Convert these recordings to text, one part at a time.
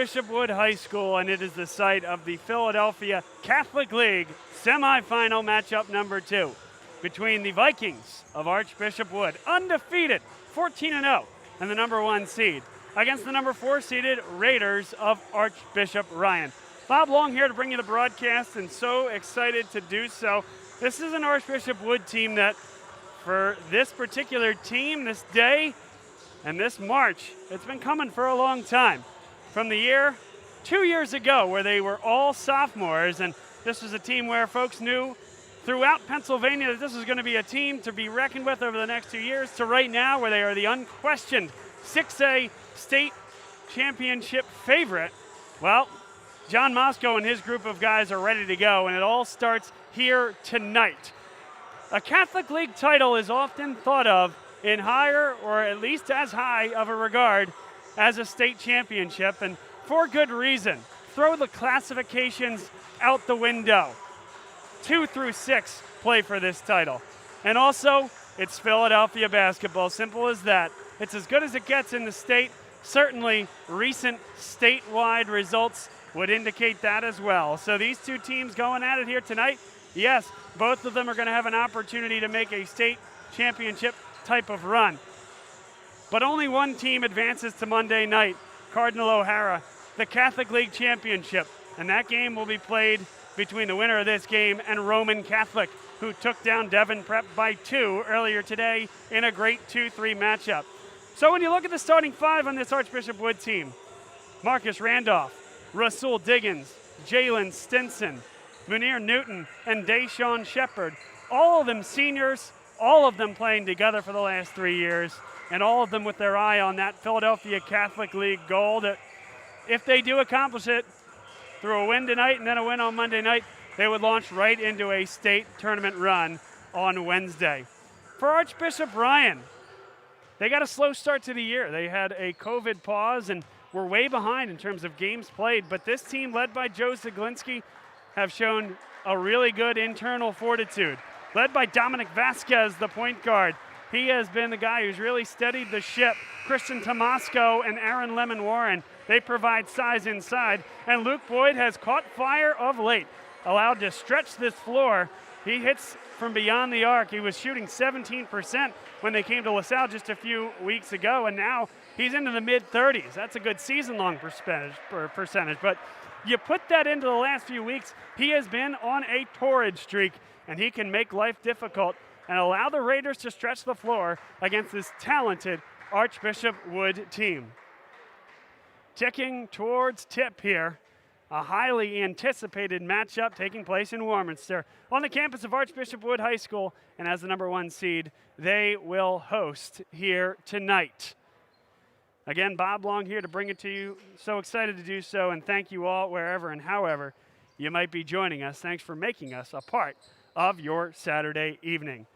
Archbishop Wood High School, and it is the site of the Philadelphia Catholic League semifinal matchup number 2 between the Vikings of Archbishop Wood, undefeated, 14-0, and the number 1 seed, against the number 4 seeded Raiders of Archbishop Ryan. Bob Long here to bring you the broadcast, and so excited to do so. This is an Archbishop Wood team that, for this particular team, this day, and this March, it's been coming for a long time. From the year 2 years ago where they were all sophomores, and this was a team where folks knew throughout Pennsylvania that this was going to be a team to be reckoned with over the next 2 years, to right now where they are the unquestioned 6A state championship favorite. Well, John Moscow and his group of guys are ready to go, and it all starts here tonight. A Catholic League title is often thought of in higher, or at least as high of a regard as a state championship, and for good reason. Throw the classifications out the window. 2 through 6 play for this title. And also, it's Philadelphia basketball, simple as that. It's as good as it gets in the state. Certainly, recent statewide results would indicate that as well. So these two teams going at it here tonight, yes, both of them are going to have an opportunity to make a state championship type of run. But only one team advances to Monday night, Cardinal O'Hara, the Catholic League Championship. And that game will be played between the winner of this game and Roman Catholic, who took down Devon Prep by 2 earlier today in a great 2-3 matchup. So when you look at the starting 5 on this Archbishop Wood team, Marcus Randolph, Rasul Diggins, Jalen Stinson, Munir Newton, and Deshaun Shepard, all of them seniors, all of them playing together for the last 3 years, and all of them with their eye on that Philadelphia Catholic League goal that if they do accomplish it through a win tonight and then a win on Monday night, they would launch right into a state tournament run on Wednesday. For Archbishop Ryan, they got a slow start to the year. They had a COVID pause and were way behind in terms of games played, but this team led by Joe Zaglinski have shown a really good internal fortitude. Led by Dominic Vasquez, the point guard. He has been the guy who's really steadied the ship. Christian Tomasco and Aaron Lemon-Warren, they provide size inside. And Luke Boyd has caught fire of late, allowed to stretch this floor. He hits from beyond the arc. He was shooting 17% when they came to LaSalle just a few weeks ago, and now he's into the mid-30s. That's a good season-long percentage. But you put that into the last few weeks, he has been on a torrid streak, and he can make life difficult and allow the Raiders to stretch the floor against this talented Archbishop Wood team. Ticking towards tip here, a highly anticipated matchup taking place in Warminster on the campus of Archbishop Wood High School, and as the number 1 seed, they will host here tonight. Again, Bob Long here to bring it to you. So excited to do so, and thank you all wherever and however you might be joining us. Thanks for making us a part of your Saturday evening.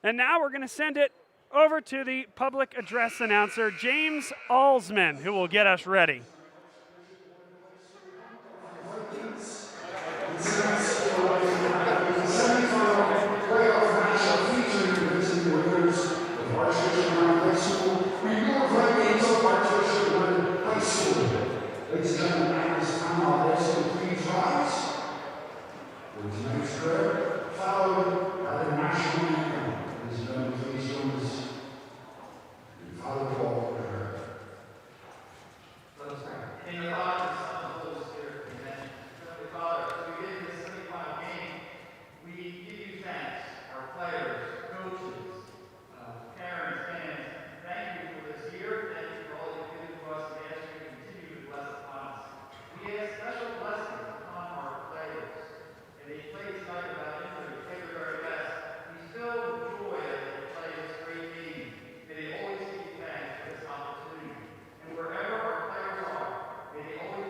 And now we're going to send it over to the public address announcer, James Alsman, who will get us ready. Ladies and gentlemen, at this time, I'll ask you to please rise. There is next prayer, followed by the national anthem. Ladies and gentlemen, please join us in Father Paul for prayer. Let us pray. In the Father, the Son, and the Holy Spirit, amen. Heavenly Father, as we get into this semifinal game, we give you thanks, our players, coaches, parents, fans. Thank you for this year. Thank you for all you've given to us. We ask you to continue to bless upon us. We ask special blessings upon our players. And they play tonight without injury, play their very best. We still enjoy as they play this great game. May they always give you thanks for this opportunity. And wherever our players are, may they always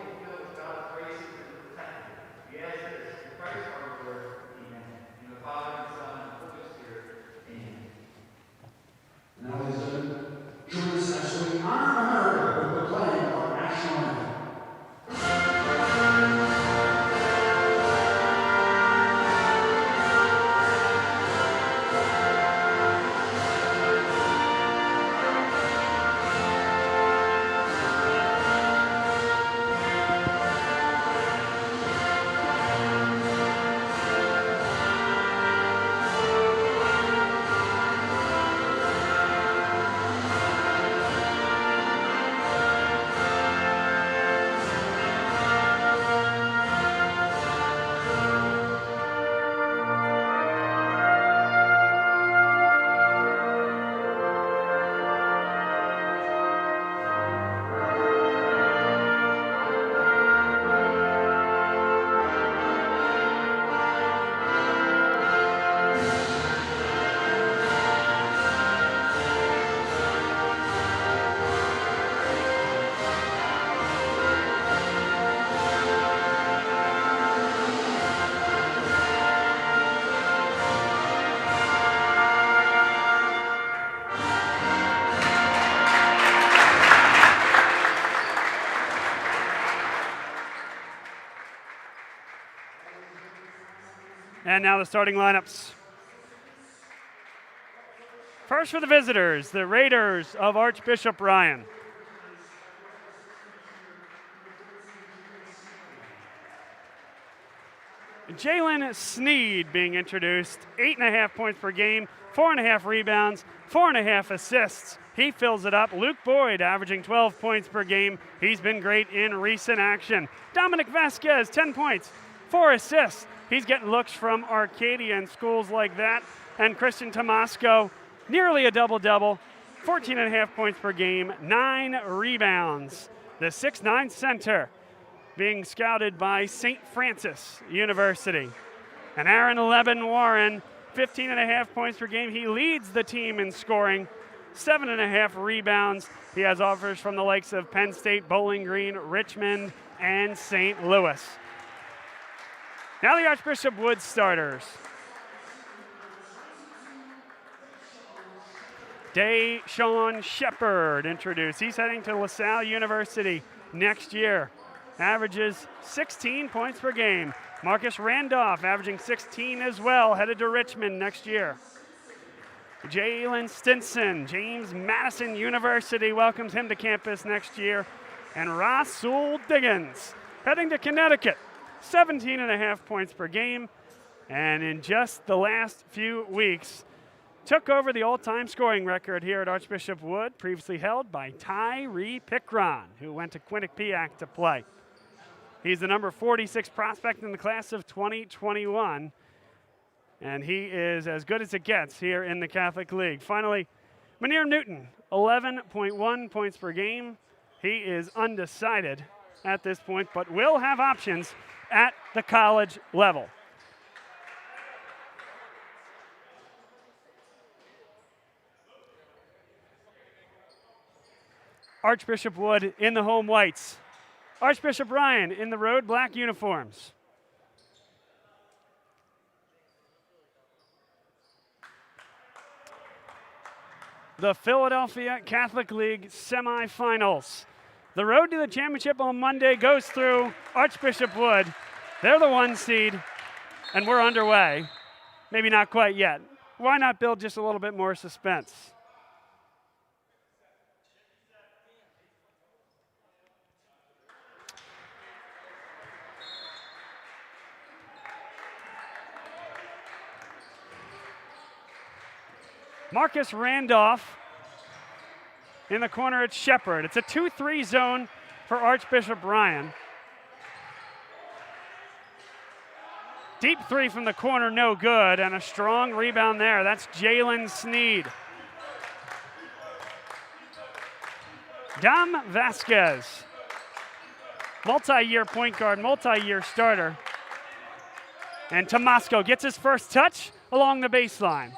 And now the starting lineups. First for the visitors, the Raiders of Archbishop Ryan. Jalen Sneed being introduced, 8.5 points per game, 4.5 rebounds, 4.5 assists. He fills it up. Luke Boyd averaging 12 points per game. He's been great in recent action. Dominic Vasquez, 10 points, 4 assists. He's getting looks from Arcadia and schools like that. And Christian Tomasco, nearly a double-double, 14.5 points per game, 9 rebounds. The 6'9 center being scouted by St. Francis University. And Aaron Leben Warren, 15.5 points per game. He leads the team in scoring, 7.5 rebounds. He has offers from the likes of Penn State, Bowling Green, Richmond, and St. Louis. Now the Archbishop Wood starters. Deshaun Shepard introduced. He's heading to LaSalle University next year. Averages 16 points per game. Marcus Randolph averaging 16 as well, headed to Richmond next year. Jalen Stinson, James Madison University welcomes him to campus next year. And Rasul Diggins, heading to Connecticut, 17.5 points per game. And in just the last few weeks, took over the all-time scoring record here at Archbishop Wood, previously held by Tyree Pickron, who went to Quinnipiac to play. He's the number 46 prospect in the class of 2021, and he is as good as it gets here in the Catholic League. Finally, Manir Newton, 11.1 points per game. He is undecided at this point, but will have options at the college level. Archbishop Wood in the home whites. Archbishop Ryan in the road black uniforms. The Philadelphia Catholic League semifinals. The road to the championship on Monday goes through Archbishop Wood. They're the 1 seed, and we're underway. Maybe not quite yet. Why not build just a little bit more suspense? Marcus Randolph in the corner at Shepard. It's a 2-3 zone for Archbishop Ryan. Deep three from the corner, no good, and a strong rebound there. That's Jalen Sneed. Dom Vasquez, multi-year point guard, multi-year starter. And Tomasco gets his first touch along the baseline.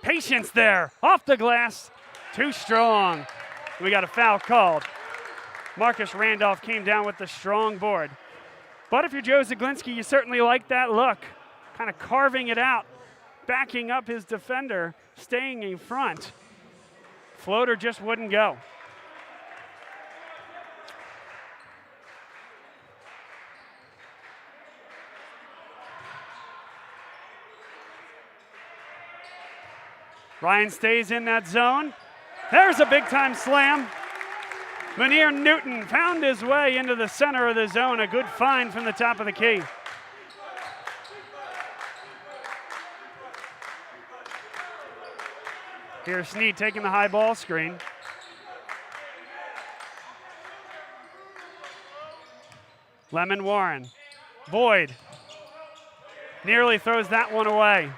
Patience there, off the glass, too strong. We got a foul called. Marcus Randolph came down with the strong board. But if you're Joe Zaglinski, you certainly like that look. Kind of carving it out, backing up his defender, staying in front. Floater just wouldn't go. Ryan stays in that zone. There's a big-time slam. Manir Newton found his way into the center of the zone. A good find from the top of the key. Here's Sneed taking the high ball screen. Lemon Warren. Boyd nearly throws that one away.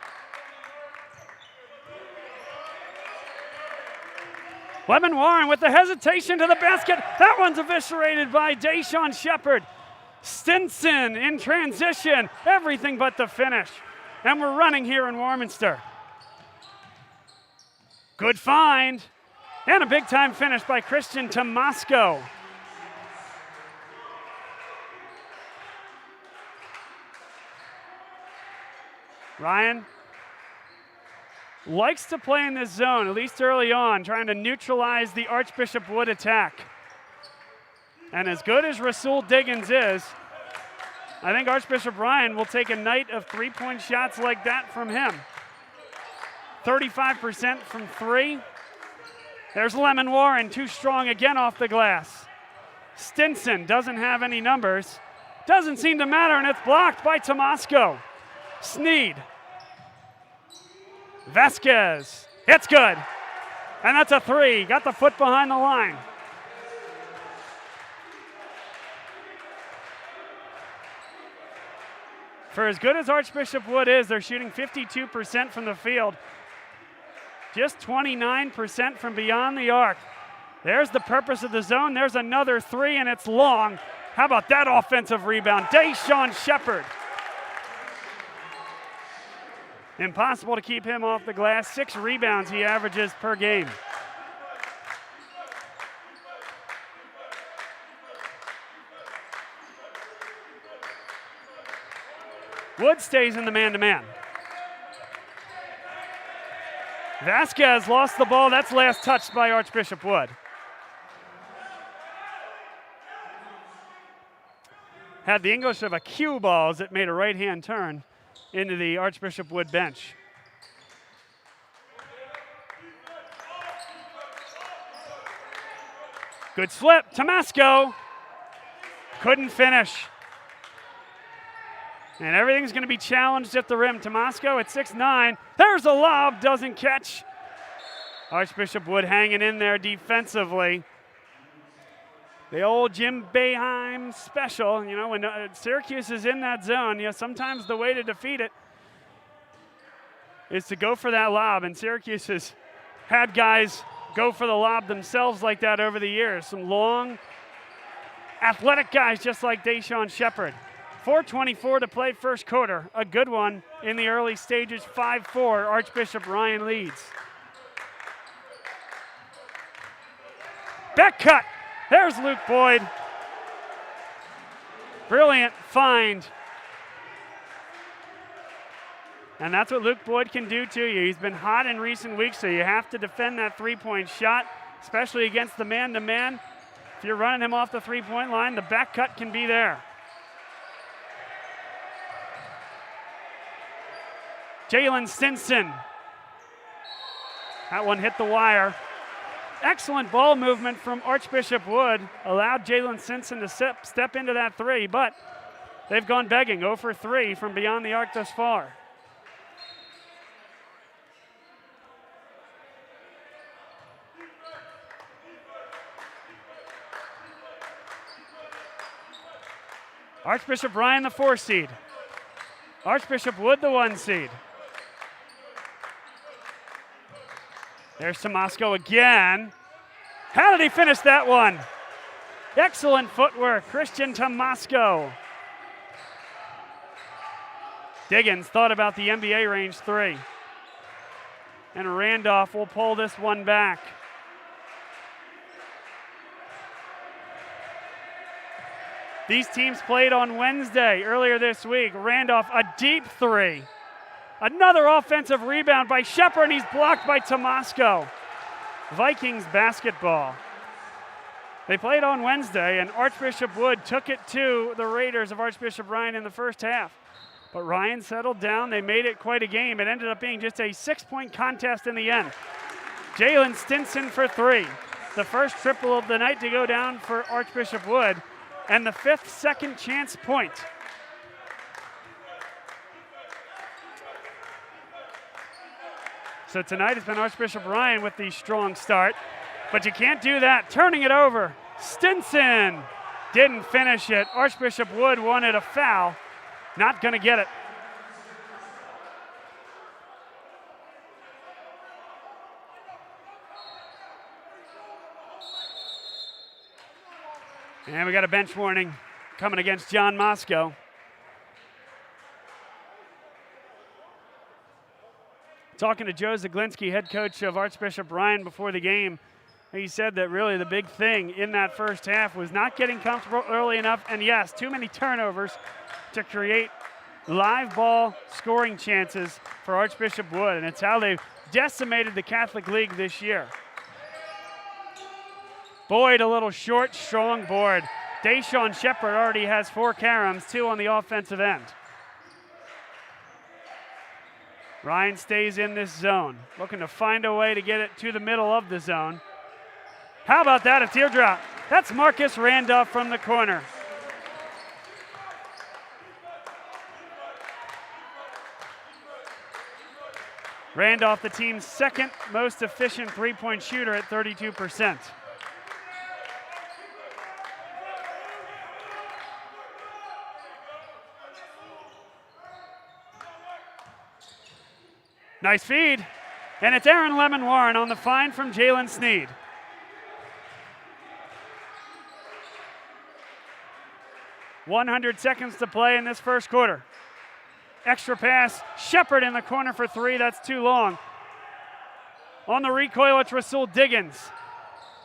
Lemon Warren with the hesitation to the basket. That one's eviscerated by Deshaun Shepard. Stinson in transition. Everything but the finish. And we're running here in Warminster. Good find. And a big-time finish by Christian Tomasco. Ryan likes to play in this zone, at least early on, trying to neutralize the Archbishop Wood attack. And as good as Rasul Diggins is, I think Archbishop Ryan will take a night of three-point shots like that from him. 35% from three. There's Lemon Warren, too strong again off the glass. Stinson doesn't have any numbers. Doesn't seem to matter, and it's blocked by Tomasco. Sneed. Vasquez. It's good. And that's a three. Got the foot behind the line. For as good as Archbishop Wood is, they're shooting 52% from the field. Just 29% from beyond the arc. There's the purpose of the zone. There's another three, and it's long. How about that offensive rebound? Deshaun Shepard. Impossible to keep him off the glass. 6 rebounds he averages per game. Wood stays in the man-to-man. Vasquez lost the ball. That's last touched by Archbishop Wood. Had the English of a cue ball as it made a right-hand turn into the Archbishop Wood bench. Good slip. Tomasco couldn't finish. And everything's going to be challenged at the rim. Tomasco at 6'9". There's a lob, doesn't catch. Archbishop Wood hanging in there defensively. The old Jim Boeheim special, you know, when Syracuse is in that zone, you know, sometimes the way to defeat it is to go for that lob. And Syracuse has had guys go for the lob themselves like that over the years. Some long, athletic guys just like Deshaun Shepard. 4:24 to play first quarter. A good one in the early stages. 5-4. Archbishop Ryan leads. Back cut. There's Luke Boyd. Brilliant find. And that's what Luke Boyd can do to you. He's been hot in recent weeks, so you have to defend that three-point shot, especially against the man-to-man. If you're running him off the three-point line, the back cut can be there. Jalen Stinson. That one hit the wire. Excellent ball movement from Archbishop Wood. Allowed Jalen Stinson to step into that three, but they've gone begging. 0 for 3 from beyond the arc thus far. Archbishop Ryan, the 4 seed. Archbishop Wood, the 1 seed. There's Tomasco again. How did he finish that one? Excellent footwork, Christian Tomasco. Diggins thought about the NBA range 3. And Randolph will pull this one back. These teams played on Wednesday earlier this week. Randolph, a deep 3. Another offensive rebound by Shepard, and he's blocked by Tomasco. Vikings basketball. They played on Wednesday, and Archbishop Wood took it to the Raiders of Archbishop Ryan in the first half. But Ryan settled down. They made it quite a game. It ended up being just a 6-point contest in the end. Jalen Stinson for 3. The first triple of the night to go down for Archbishop Wood, and the 5th second chance point. So tonight has been Archbishop Ryan with the strong start, but you can't do that. Turning it over, Stinson didn't finish it. Archbishop Wood wanted a foul, not gonna get it. And we got a bench warning coming against John Moscow. Talking to Joe Zaglinski, head coach of Archbishop Ryan before the game, he said that really the big thing in that first half was not getting comfortable early enough, and yes, too many turnovers to create live ball scoring chances for Archbishop Wood, and it's how they've decimated the Catholic League this year. Boyd a little short, strong board. Deshaun Shepard already has 4 caroms, 2 on the offensive end. Ryan stays in this zone, looking to find a way to get it to the middle of the zone. How about that, a teardrop? That's Marcus Randolph from the corner. Randolph, the team's second most efficient three-point shooter at 32%. Nice feed. And it's Aaron Lemon-Warren on the find from Jalen Sneed. .100 seconds to play in this first quarter. Extra pass, Shepard in the corner for 3, that's too long. On the recoil, it's Rasul Diggins.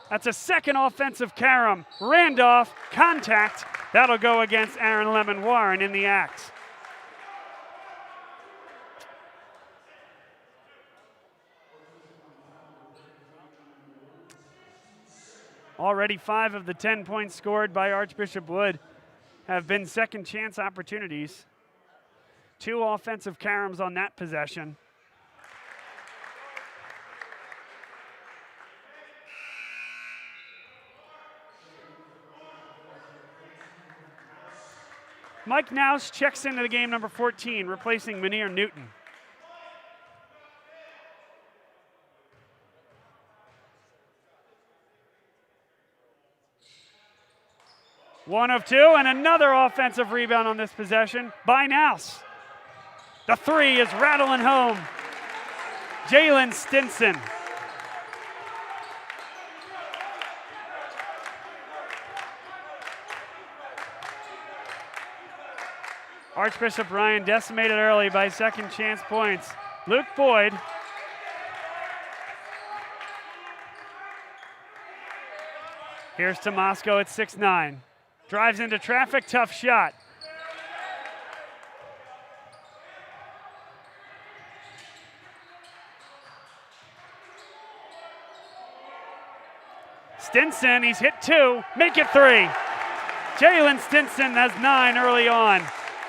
That's a second offensive carom. Randolph, contact. That'll go against Aaron Lemon-Warren in the act. Already 5 of the 10 points scored by Archbishop Wood have been second chance opportunities. 2 offensive caroms on that possession. Mike Naus checks into the game, number 14, replacing Munir Newton. One of 2, and another offensive rebound on this possession by Naus. The 3 is rattling home. Jalen Stinson. Archbishop Ryan decimated early by second chance points. Luke Boyd. Here's Tomasco at 6'9". Drives into traffic, tough shot. Stinson, he's hit 2, make it 3. Jalen Stinson has 9 early on.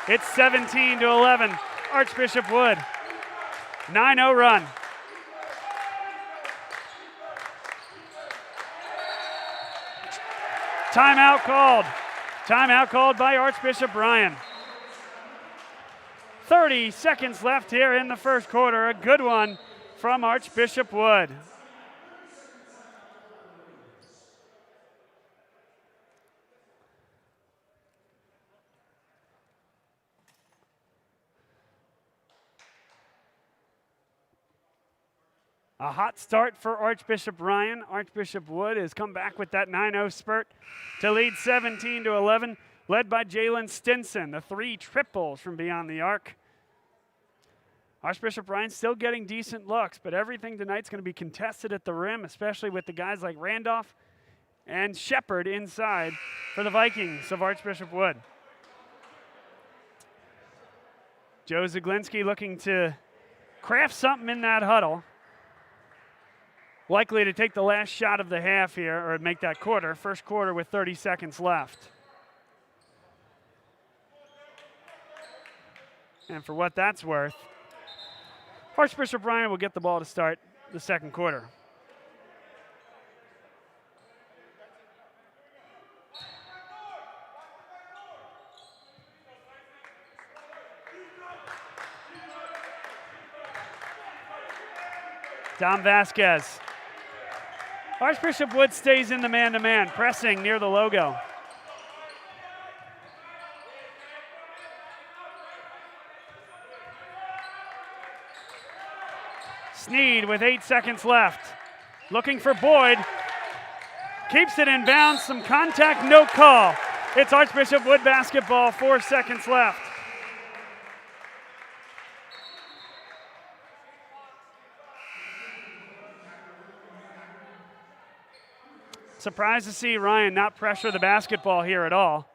It's 17-11, Archbishop Wood. 9-0 run. Timeout called. Timeout called by Archbishop Ryan. 30 seconds left here in the first quarter. A good one from Archbishop Wood. A hot start for Archbishop Ryan. Archbishop Wood has come back with that 9-0 spurt to lead 17-11, led by Jalen Stinson, the 3 triples from beyond the arc. Archbishop Ryan still getting decent looks, but everything tonight's going to be contested at the rim, especially with the guys like Randolph and Shepard inside for the Vikings of Archbishop Wood. Joe Zaglinski looking to craft something in that huddle. Likely to take the last shot of the half here, or make that quarter. First quarter with 30 seconds left. And for what that's worth, Archbishop Ryan will get the ball to start the second quarter. Dom Vasquez. Archbishop Wood stays in the man-to-man, pressing near the logo. Sneed with 8 seconds left. Looking for Boyd. Keeps it in bounds, some contact, no call. It's Archbishop Wood basketball, 4 seconds left. Surprised to see Ryan not pressure the basketball here at all.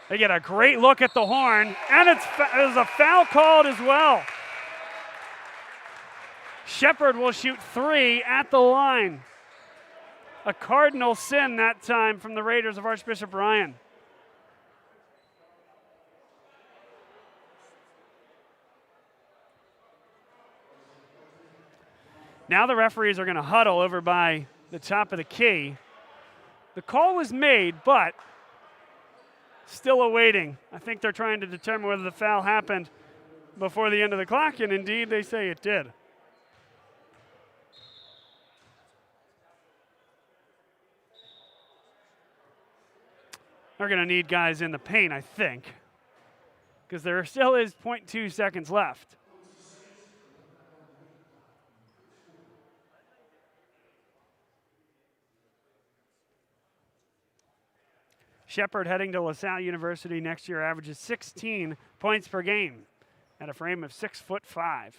They get a great look at the horn, and there's a foul called as well. Shepard will shoot 3 at the line. A cardinal sin that time from the Raiders of Archbishop Ryan. Now the referees are going to huddle over by the top of the key. The call was made, but still awaiting. I think they're trying to determine whether the foul happened before the end of the clock, and indeed they say it did. They're going to need guys in the paint, I think, because there still is 0.2 seconds left. Shepard, heading to LaSalle University next year, averages 16 points per game at a frame of 6'5".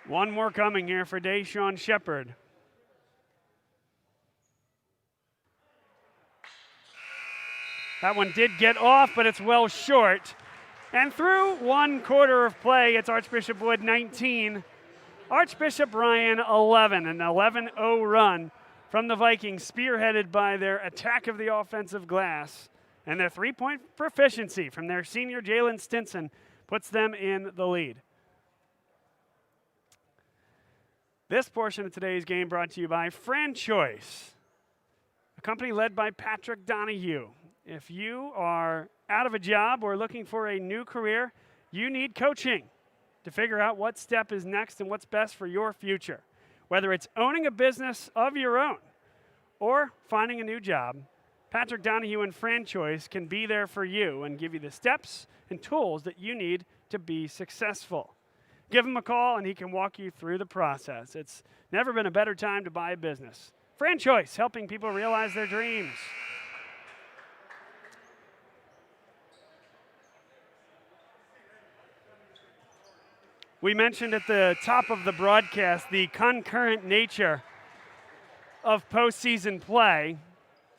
One more coming here for Deshaun Shepard. That one did get off, but it's well short. And through 1 quarter of play, it's Archbishop Wood 19, Archbishop Ryan 11, an 11-0 run from the Vikings, spearheaded by their attack of the offensive glass. And their 3-point proficiency from their senior Jalen Stinson puts them in the lead. This portion of today's game brought to you by Franchoice, a company led by Patrick Donahue. If you are out of a job or looking for a new career, you need coaching to figure out what step is next and what's best for your future. Whether it's owning a business of your own or finding a new job, Patrick Donahue and Franchoice can be there for you and give you the steps and tools that you need to be successful. Give him a call and he can walk you through the process. It's never been a better time to buy a business. Franchoice, helping people realize their dreams. We mentioned at the top of the broadcast the concurrent nature of postseason play,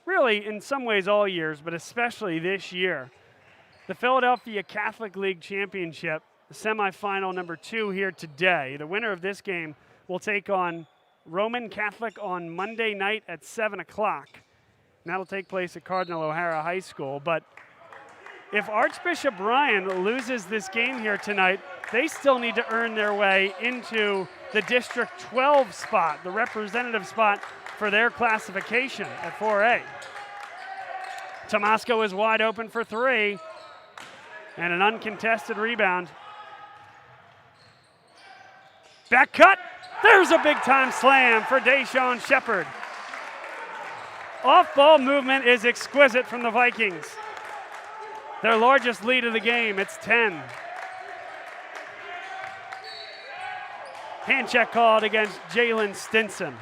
really in some ways all years, but especially this year. The Philadelphia Catholic League Championship, the semifinal number 2 here today. The winner of this game will take on Roman Catholic on Monday night at 7 o'clock. And that'll take place at Cardinal O'Hara High School. But if Archbishop Ryan loses this game here tonight, they still need to earn their way into the District 12 spot, the representative spot for their classification at 4A. Tomasco is wide open for 3, and an uncontested rebound. Back cut, there's a big-time slam for Deshaun Shepard. Off-ball movement is exquisite from the Vikings. Their largest lead of the game, it's 10. Hand check called against Jalen Stinson.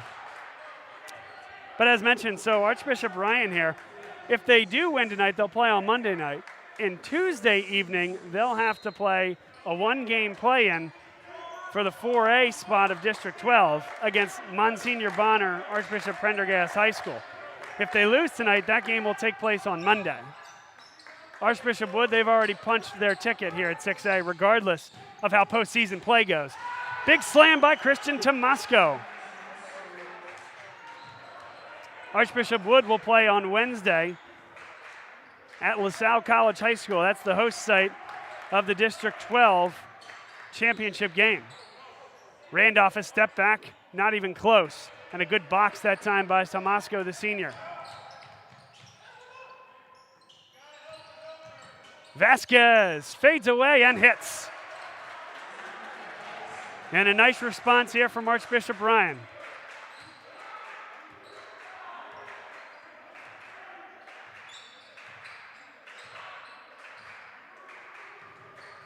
But as mentioned, so Archbishop Ryan here, if they do win tonight, they'll play on Monday night. And Tuesday evening, they'll have to play a 1-game play-in for the 4A spot of District 12 against Monsignor Bonner, Archbishop Prendergast High School. If they lose tonight, that game will take place on Monday. Archbishop Wood, they've already punched their ticket here at 6A, regardless of how postseason play goes. Big slam by Christian Tomasco. Archbishop Wood will play on Wednesday at LaSalle College High School. That's the host site of the District 12 championship game. Randolph a step back, not even close, and a good box that time by Tomasco, the senior. Vasquez fades away and hits. And a nice response here from Archbishop Ryan.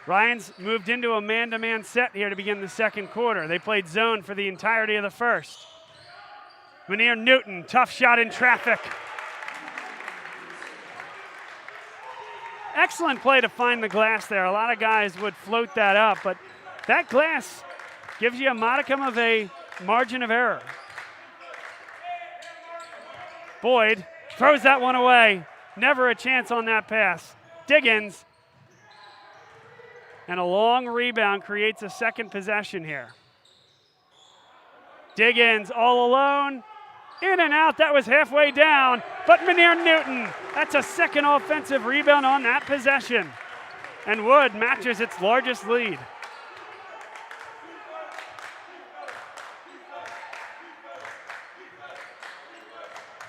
Ryan's moved into a man-to-man set here to begin the second quarter. They played zone for the entirety of the first. Munir Newton, tough shot in traffic. Excellent play to find the glass there. A lot of guys would float that up, but that glass gives you a modicum of a margin of error. Boyd throws that one away. Never a chance on that pass. Diggins, and a long rebound creates a second possession here. Diggins all alone, in and out. That was halfway down, but Menier Newton, that's a second offensive rebound on that possession. And Wood matches its largest lead.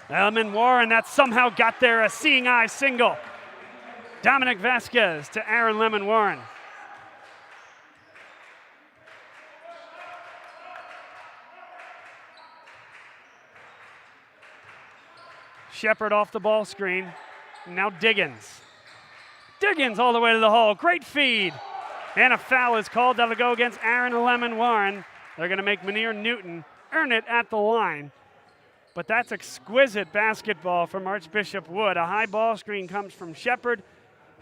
Lemon-Warren, that somehow got there, a seeing eye single. Dominic Vasquez to Aaron Lemon-Warren. Shepard off the ball screen. Now Diggins. Diggins all the way to the hole. Great feed. And a foul is called. That'll go against Aaron Lemon-Warren. They're going to make Menier Newton earn it at the line. But that's exquisite basketball from Archbishop Wood. A high ball screen comes from Shepard.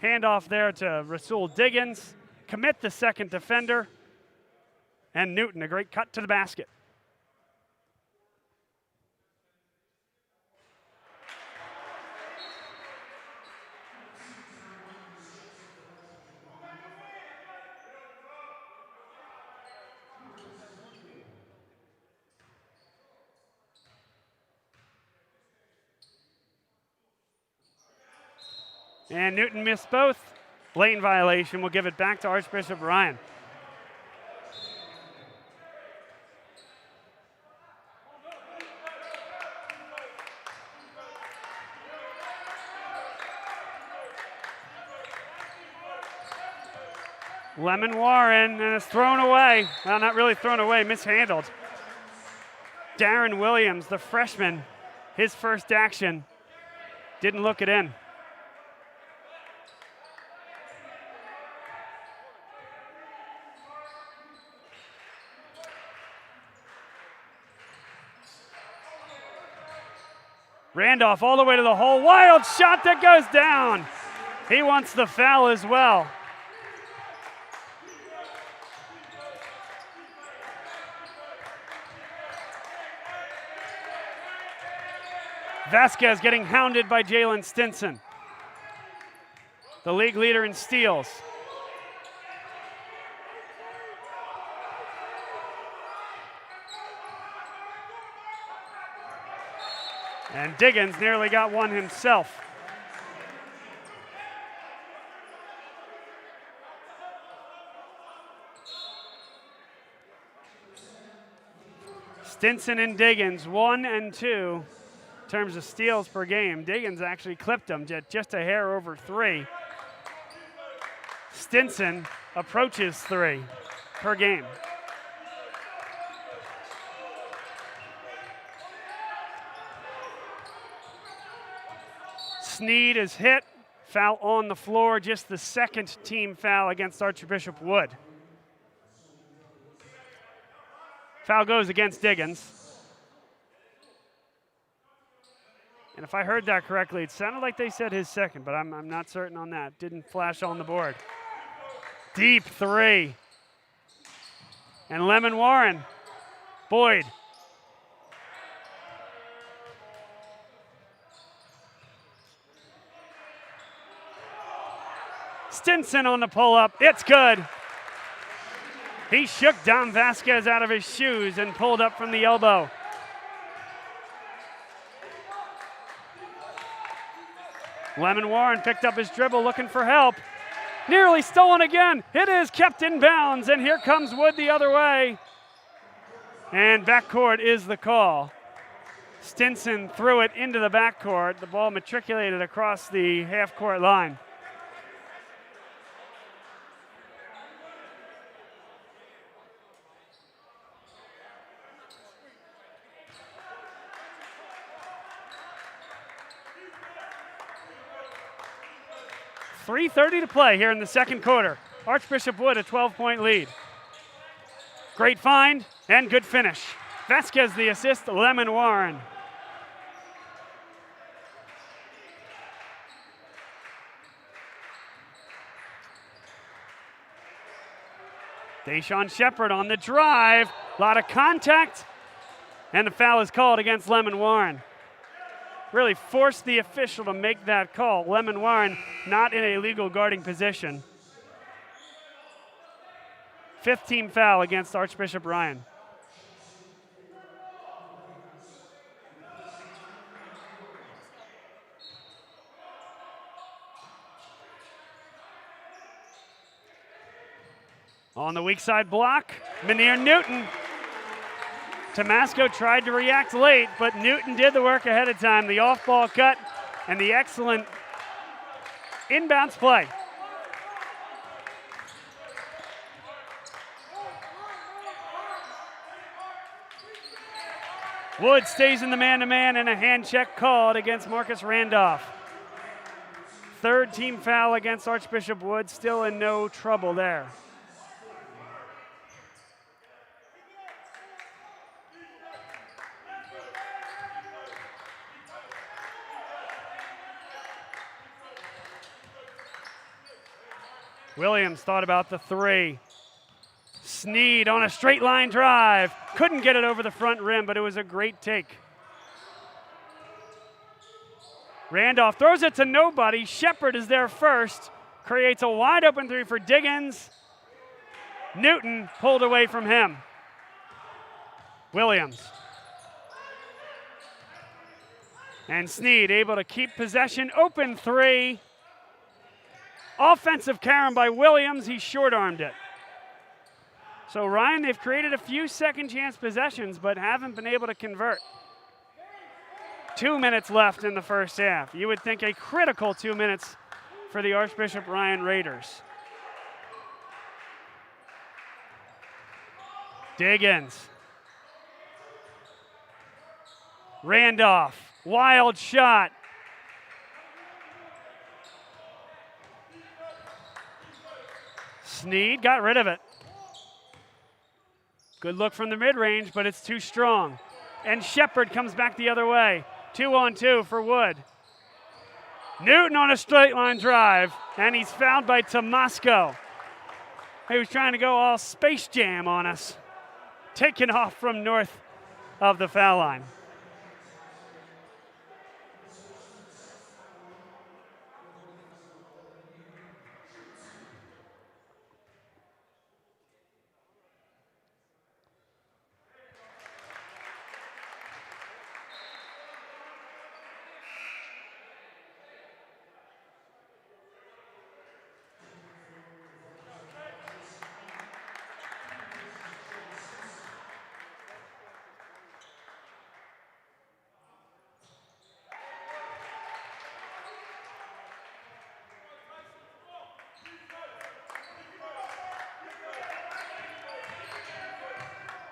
Handoff there to Rasul Diggins. Commit the second defender. And Newton, a great cut to the basket. And Newton missed both. Lane violation. We'll give it back to Archbishop Ryan. Lemon-Warren, and it's thrown away. Well, not really thrown away, mishandled. Darren Williams, the freshman, his first action, didn't look it in. Randolph all the way to the hole. Wild shot that goes down. He wants the foul as well. Vasquez getting hounded by Jalen Stinson, the league leader in steals. And Diggins nearly got one himself. Stinson and Diggins, 1 and 2 in terms of steals per game. Diggins actually clipped them just a hair over 3. Stinson approaches 3 per game. Sneed is hit, foul on the floor, just the second team foul against Archbishop Wood. Foul goes against Diggins. And if I heard that correctly, it sounded like they said his second, but I'm not certain on that. Didn't flash on the board. Deep 3. And Lemon-Warren. Boyd. Stinson on the pull-up. It's good. He shook Dom Vasquez out of his shoes and pulled up from the elbow. Lemon-Warren picked up his dribble looking for help. Nearly stolen again. It is kept in bounds, and here comes Wood the other way. And backcourt is the call. Stinson threw it into the backcourt. The ball matriculated across the half-court line. .3:30 to play here in the second quarter. Archbishop Wood a 12-point lead. Great find and good finish. Vasquez the assist, Lemon-Warren. Deshaun Shepard on the drive. A lot of contact. And the foul is called against Lemon Warren. Really forced the official to make that call. Lemon Warren not in a legal guarding position. 5th team foul against Archbishop Ryan. On the weak side block, Minir Newton. Tomasco tried to react late, but Newton did the work ahead of time. The off-ball cut and the excellent inbounds play. Wood stays in the man-to-man and a hand check called against Marcus Randolph. 3rd team foul against Archbishop Wood, still in no trouble there. Williams thought about the 3. Sneed on a straight line drive. Couldn't get it over the front rim, but it was a great take. Randolph throws it to nobody. Shepard is there first. Creates a wide open 3 for Diggins. Newton pulled away from him. Williams. And Sneed able to keep possession. Open 3. Offensive carom by Williams. He short-armed it. So Ryan, they've created a few second chance possessions, but haven't been able to convert. 2 minutes left in the first half. You would think a critical 2 minutes for the Archbishop Ryan Raiders. Diggins. Randolph, wild shot. Sneed got rid of it. Good look from the mid-range, but it's too strong. And Shepard comes back the other way. 2-on-2 for Wood. Newton on a straight line drive, and he's fouled by Tomasco. He was trying to go all Space Jam on us. Taken off from north of the foul line.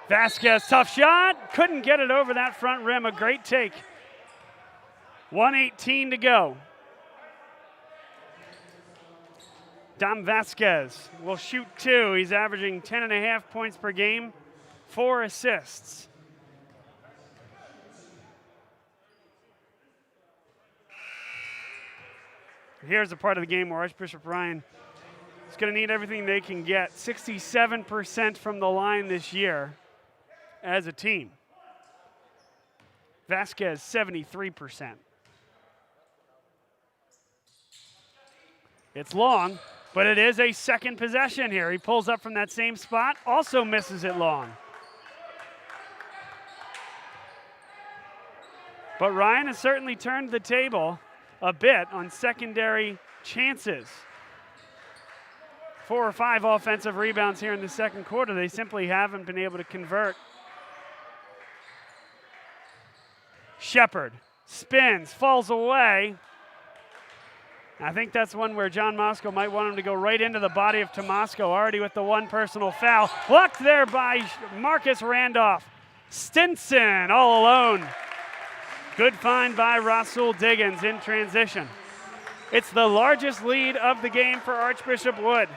Vasquez, tough shot. Couldn't get it over that front rim. A great take. 1:18 to go. Dom Vasquez will shoot 2. He's averaging 10.5 points per game, 4 assists. Here's a part of the game where Archbishop Ryan is going to need everything they can get. 67% from the line this year as a team. Vasquez, 73%. It's long, but it is a second possession here. He pulls up from that same spot, also misses it long. But Ryan has certainly turned the table a bit on secondary chances. 4 or 5 offensive rebounds here in the second quarter. They simply haven't been able to convert. Shepard spins, falls away. I think that's one where John Moscow might want him to go right into the body of Tomasco, already with the 1 personal foul. Blocked there by Marcus Randolph. Stinson all alone. Good find by Rasul Diggins in transition. It's the largest lead of the game for Archbishop Wood.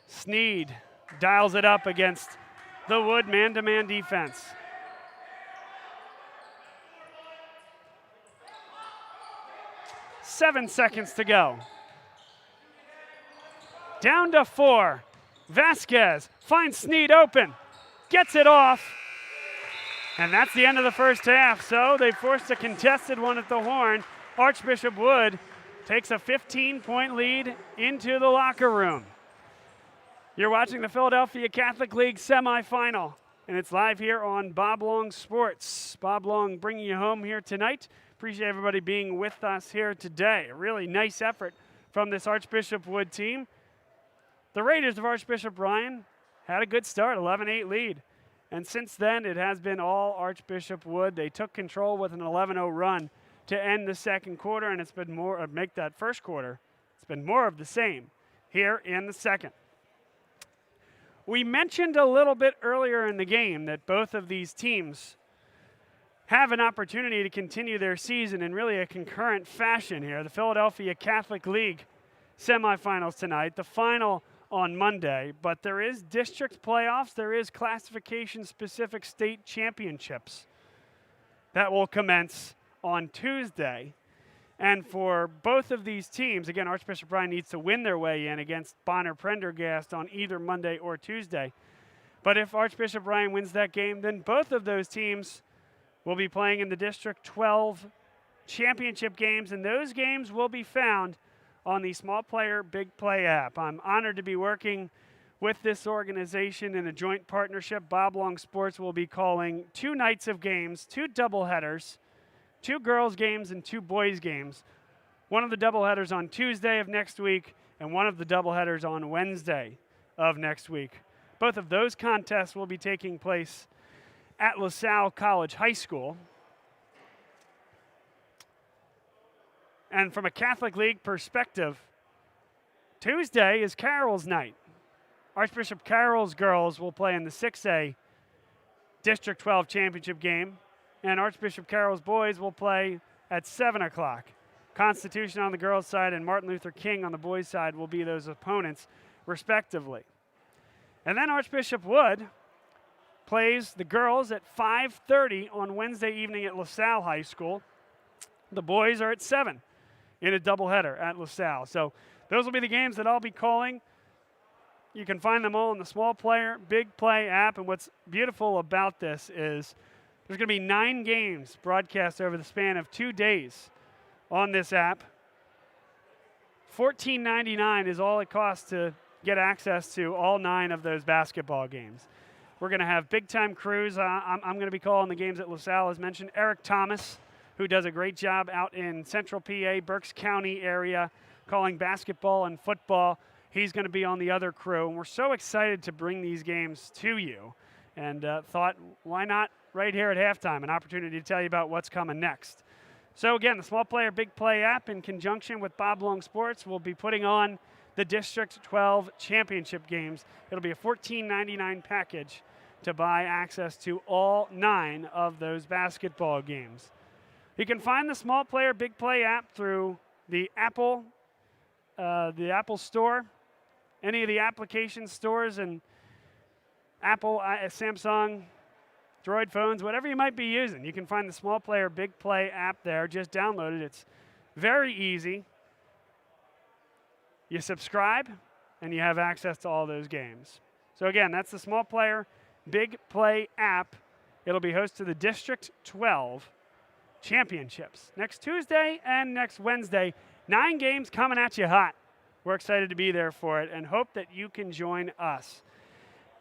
Sneed dials it up against the Wood man-to-man defense. Seven seconds to go. Down to 4. Vasquez finds Sneed open, gets it off, and that's the end of the first half. So they forced a contested one at the horn. Archbishop Wood takes a 15-point lead into the locker room. You're watching the Philadelphia Catholic League semifinal, and it's live here on Bob Long Sports. Bob Long bringing you home here tonight. Appreciate everybody being with us here today. A really nice effort from this Archbishop Wood team. The Raiders of Archbishop Ryan had a good start, 11-8 lead. And since then, it has been all Archbishop Wood. They took control with an 11-0 run to end the second quarter, and it's been more, make that first quarter, it's been more of the same here in the second. We mentioned a little bit earlier in the game that both of these teams have an opportunity to continue their season in really a concurrent fashion here. The Philadelphia Catholic League semifinals tonight, the final on Monday, but there is district playoffs, there is classification-specific state championships that will commence on Tuesday. And for both of these teams, again, Archbishop Ryan needs to win their way in against Bonner Prendergast on either Monday or Tuesday. But if Archbishop Ryan wins that game, then both of those teams will be playing in the District 12 championship games, and those games will be found on the Small Player Big Play app. I'm honored to be working with this organization in a joint partnership. Bob Long Sports will be calling 2 nights of games, 2 doubleheaders, 2 girls games and 2 boys games. One of the doubleheaders on Tuesday of next week and one of the doubleheaders on Wednesday of next week. Both of those contests will be taking place at LaSalle College High School. And from a Catholic League perspective, Tuesday is Carroll's night. Archbishop Carroll's girls will play in the 6A District 12 championship game, and Archbishop Carroll's boys will play at 7 o'clock. Constitution on the girls' side and Martin Luther King on the boys' side will be those opponents, respectively. And then Archbishop Wood plays the girls at 5:30 on Wednesday evening at LaSalle High School. The boys are at 7 in a doubleheader at LaSalle. So those will be the games that I'll be calling. You can find them all in the Small Player Big Play app. And what's beautiful about this is there's going to be 9 games broadcast over the span of 2 days on this app. $14.99 is all it costs to get access to all 9 of those basketball games. We're going to have big-time crews. I'm going to be calling the games at LaSalle, as mentioned. Eric Thomas, who does a great job out in Central PA, Berks County area, calling basketball and football. He's going to be on the other crew. And we're so excited to bring these games to you. And thought, why not right here at halftime, an opportunity to tell you about what's coming next. So again, the Small Player Big Play app in conjunction with Bob Long Sports will be putting on the District 12 championship games. It'll be a $14.99 package to buy access to all 9 of those basketball games. You can find the Small Player Big Play app through the Apple Store, any of the application stores, and Apple, Samsung, Droid phones, whatever you might be using. You can find the Small Player Big Play app there. Just download it. It's very easy. You subscribe, and you have access to all those games. So again, that's the Small Player Big Play app. It'll be host to the District 12 championships next Tuesday and next Wednesday. 9 games coming at you hot. We're excited to be there for it and hope that you can join us.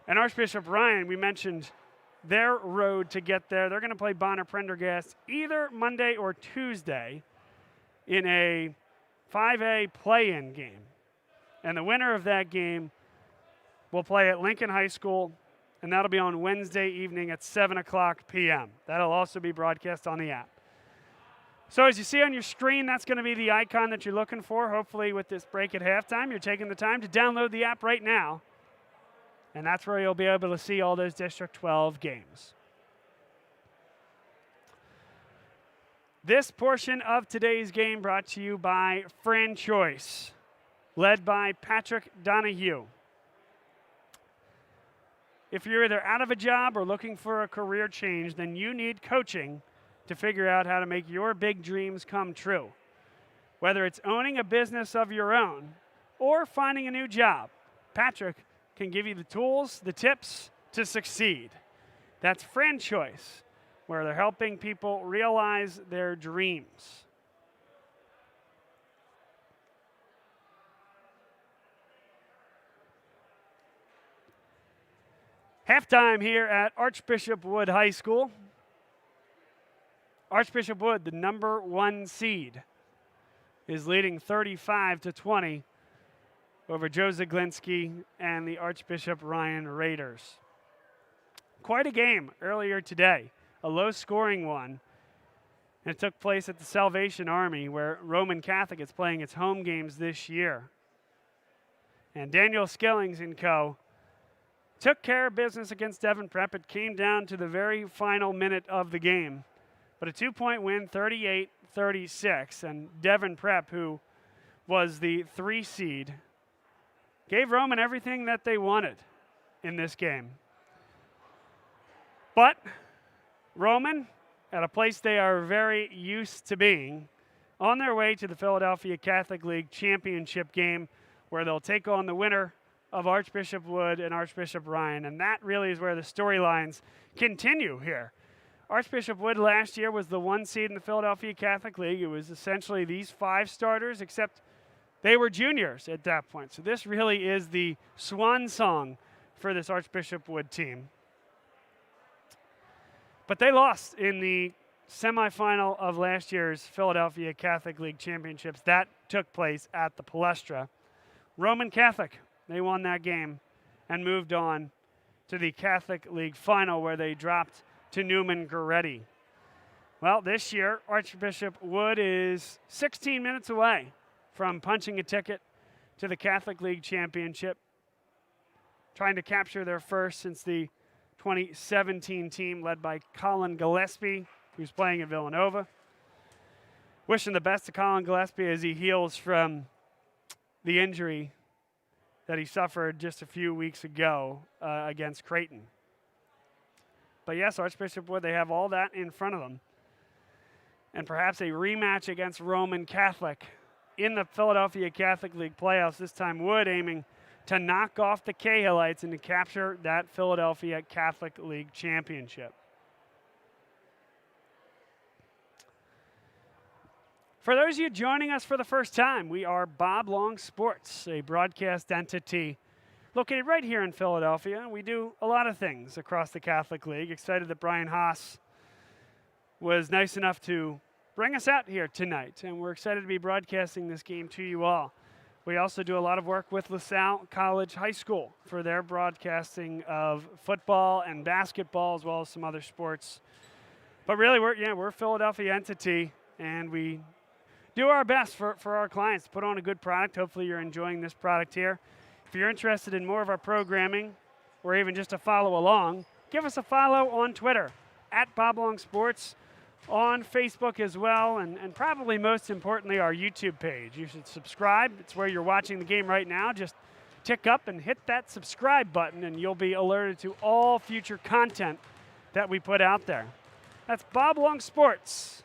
And Archbishop Ryan, we mentioned their road to get there. They're going to play Bonner Prendergast either Monday or Tuesday in a 5A play-in game. And the winner of that game will play at Lincoln High School, and that'll be on Wednesday evening at 7 o'clock p.m. That'll also be broadcast on the app. So as you see on your screen, that's going to be the icon that you're looking for. Hopefully with this break at halftime, you're taking the time to download the app right now. And that's where you'll be able to see all those District 12 games. This portion of today's game brought to you by Fran Choice, led by Patrick Donahue. if you're either out of a job or looking for a career change, then you need coaching to figure out how to make your big dreams come true. Whether it's owning a business of your own or finding a new job, Patrick can give you the tools, the tips to succeed. That's Franchoice, where they're helping people realize their dreams. Halftime here at Archbishop Wood High School. Archbishop Wood, the number 1 seed, is leading 35-20 over Joe Zaglinski and the Archbishop Ryan Raiders. Quite a game earlier today, a low-scoring one. And it took place at the Salvation Army, where Roman Catholic is playing its home games this year. And Daniel Skillings and co. took care of business against Devon Prep. It came down to the very final minute of the game. But a 2-point win, 38-36. And Devon Prep, who was the 3 seed, gave Roman everything that they wanted in this game. But Roman, at a place they are very used to being, on their way to the Philadelphia Catholic League Championship game, where they'll take on the winner of Archbishop Wood and Archbishop Ryan. And that really is where the storylines continue here. Archbishop Wood last year was the 1 seed in the Philadelphia Catholic League. It was essentially these 5 starters, except they were juniors at that point. So this really is the swan song for this Archbishop Wood team. But they lost in the semifinal of last year's Philadelphia Catholic League Championships. That took place at the Palestra. Roman Catholic, they won that game and moved on to the Catholic League final, where they dropped to Newman Goretti. Well, this year, Archbishop Wood is 16 minutes away from punching a ticket to the Catholic League Championship, trying to capture their first since the 2017 team led by Colin Gillespie, who's playing at Villanova. Wishing the best to Colin Gillespie as he heals from the injury that he suffered just a few weeks ago against Creighton. But yes, Archbishop Wood, they have all that in front of them. And perhaps a rematch against Roman Catholic in the Philadelphia Catholic League playoffs, this time Wood aiming to knock off the Cahillites and to capture that Philadelphia Catholic League championship. For those of you joining us for the first time, we are Bob Long Sports, a broadcast entity located right here in Philadelphia. We do a lot of things across the Catholic League. Excited that Brian Haas was nice enough to bring us out here tonight, and we're excited to be broadcasting this game to you all. We also do a lot of work with LaSalle College High School for their broadcasting of football and basketball, as well as some other sports. But really, we're a Philadelphia entity, and we do our best for our clients to put on a good product. Hopefully you're enjoying this product here. If you're interested in more of our programming, or even just to follow along, give us a follow on Twitter, @BobLongSports, on Facebook as well, and probably most importantly, our YouTube page. You should subscribe. It's where you're watching the game right now. Just tick up and hit that subscribe button, and you'll be alerted to all future content that we put out there. That's Bob Long Sports.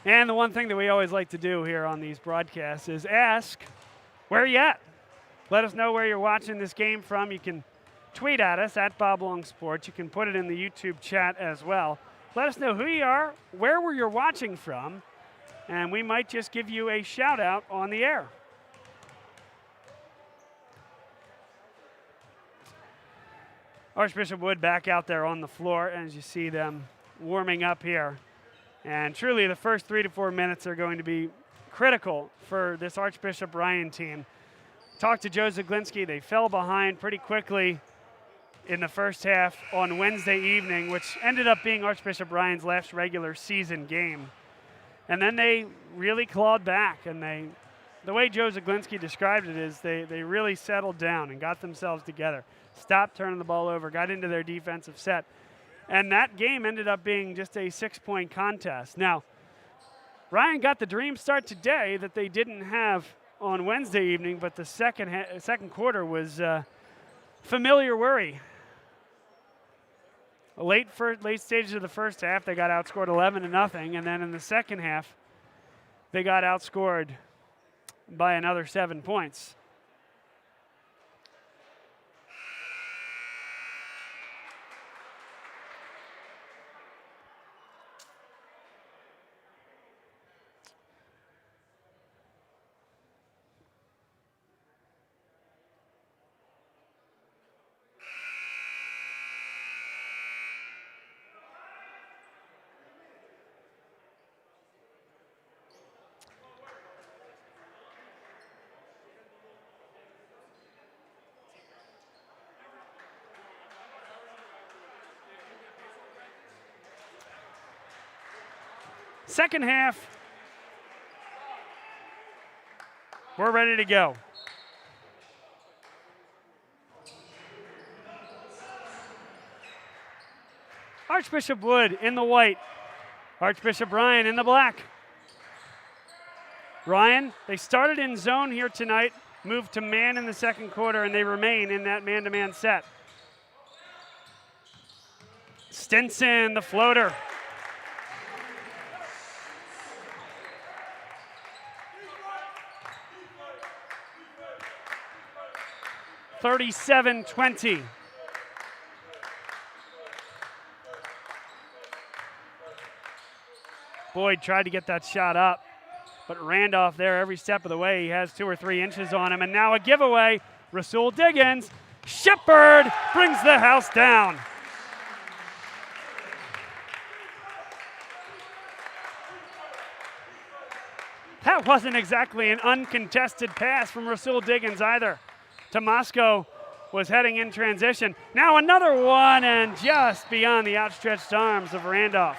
And the one thing that we always like to do here on these broadcasts is ask, where are you at? Let us know where you're watching this game from. You can tweet at us, @BobLongSports. You can put it in the YouTube chat as well. Let us know who you are, where you're watching from, and we might just give you a shout out on the air. Archbishop Wood back out there on the floor as you see them warming up here. And truly the first 3 to 4 minutes are going to be critical for this Archbishop Ryan team. Talked to Joe Zaglinski. They fell behind pretty quickly in the first half on Wednesday evening, which ended up being Archbishop Ryan's last regular season game. And then they really clawed back, and the way Joe Zaglinski described it is they really settled down and got themselves together, stopped turning the ball over, got into their defensive set. And that game ended up being just a 6-point contest. Now, Ryan got the dream start today that they didn't have on Wednesday evening, but the second quarter was familiar worry. Late stages of the first half, they got outscored 11-0, and then in the second half, they got outscored by another 7 points. Second half, we're ready to go. Archbishop Wood in the white, Archbishop Ryan in the black. Ryan, they started in zone here tonight, moved to man in the second quarter, and they remain in that man-to-man set. Stinson, the floater. (37-20). Boyd tried to get that shot up, but Randolph there every step of the way. He has 2 or 3 inches on him, and now a giveaway. Rasul Diggins. Shepard brings the house down. That wasn't exactly an uncontested pass from Rasul Diggins either. Tomasco was heading in transition. Now another one, and just beyond the outstretched arms of Randolph.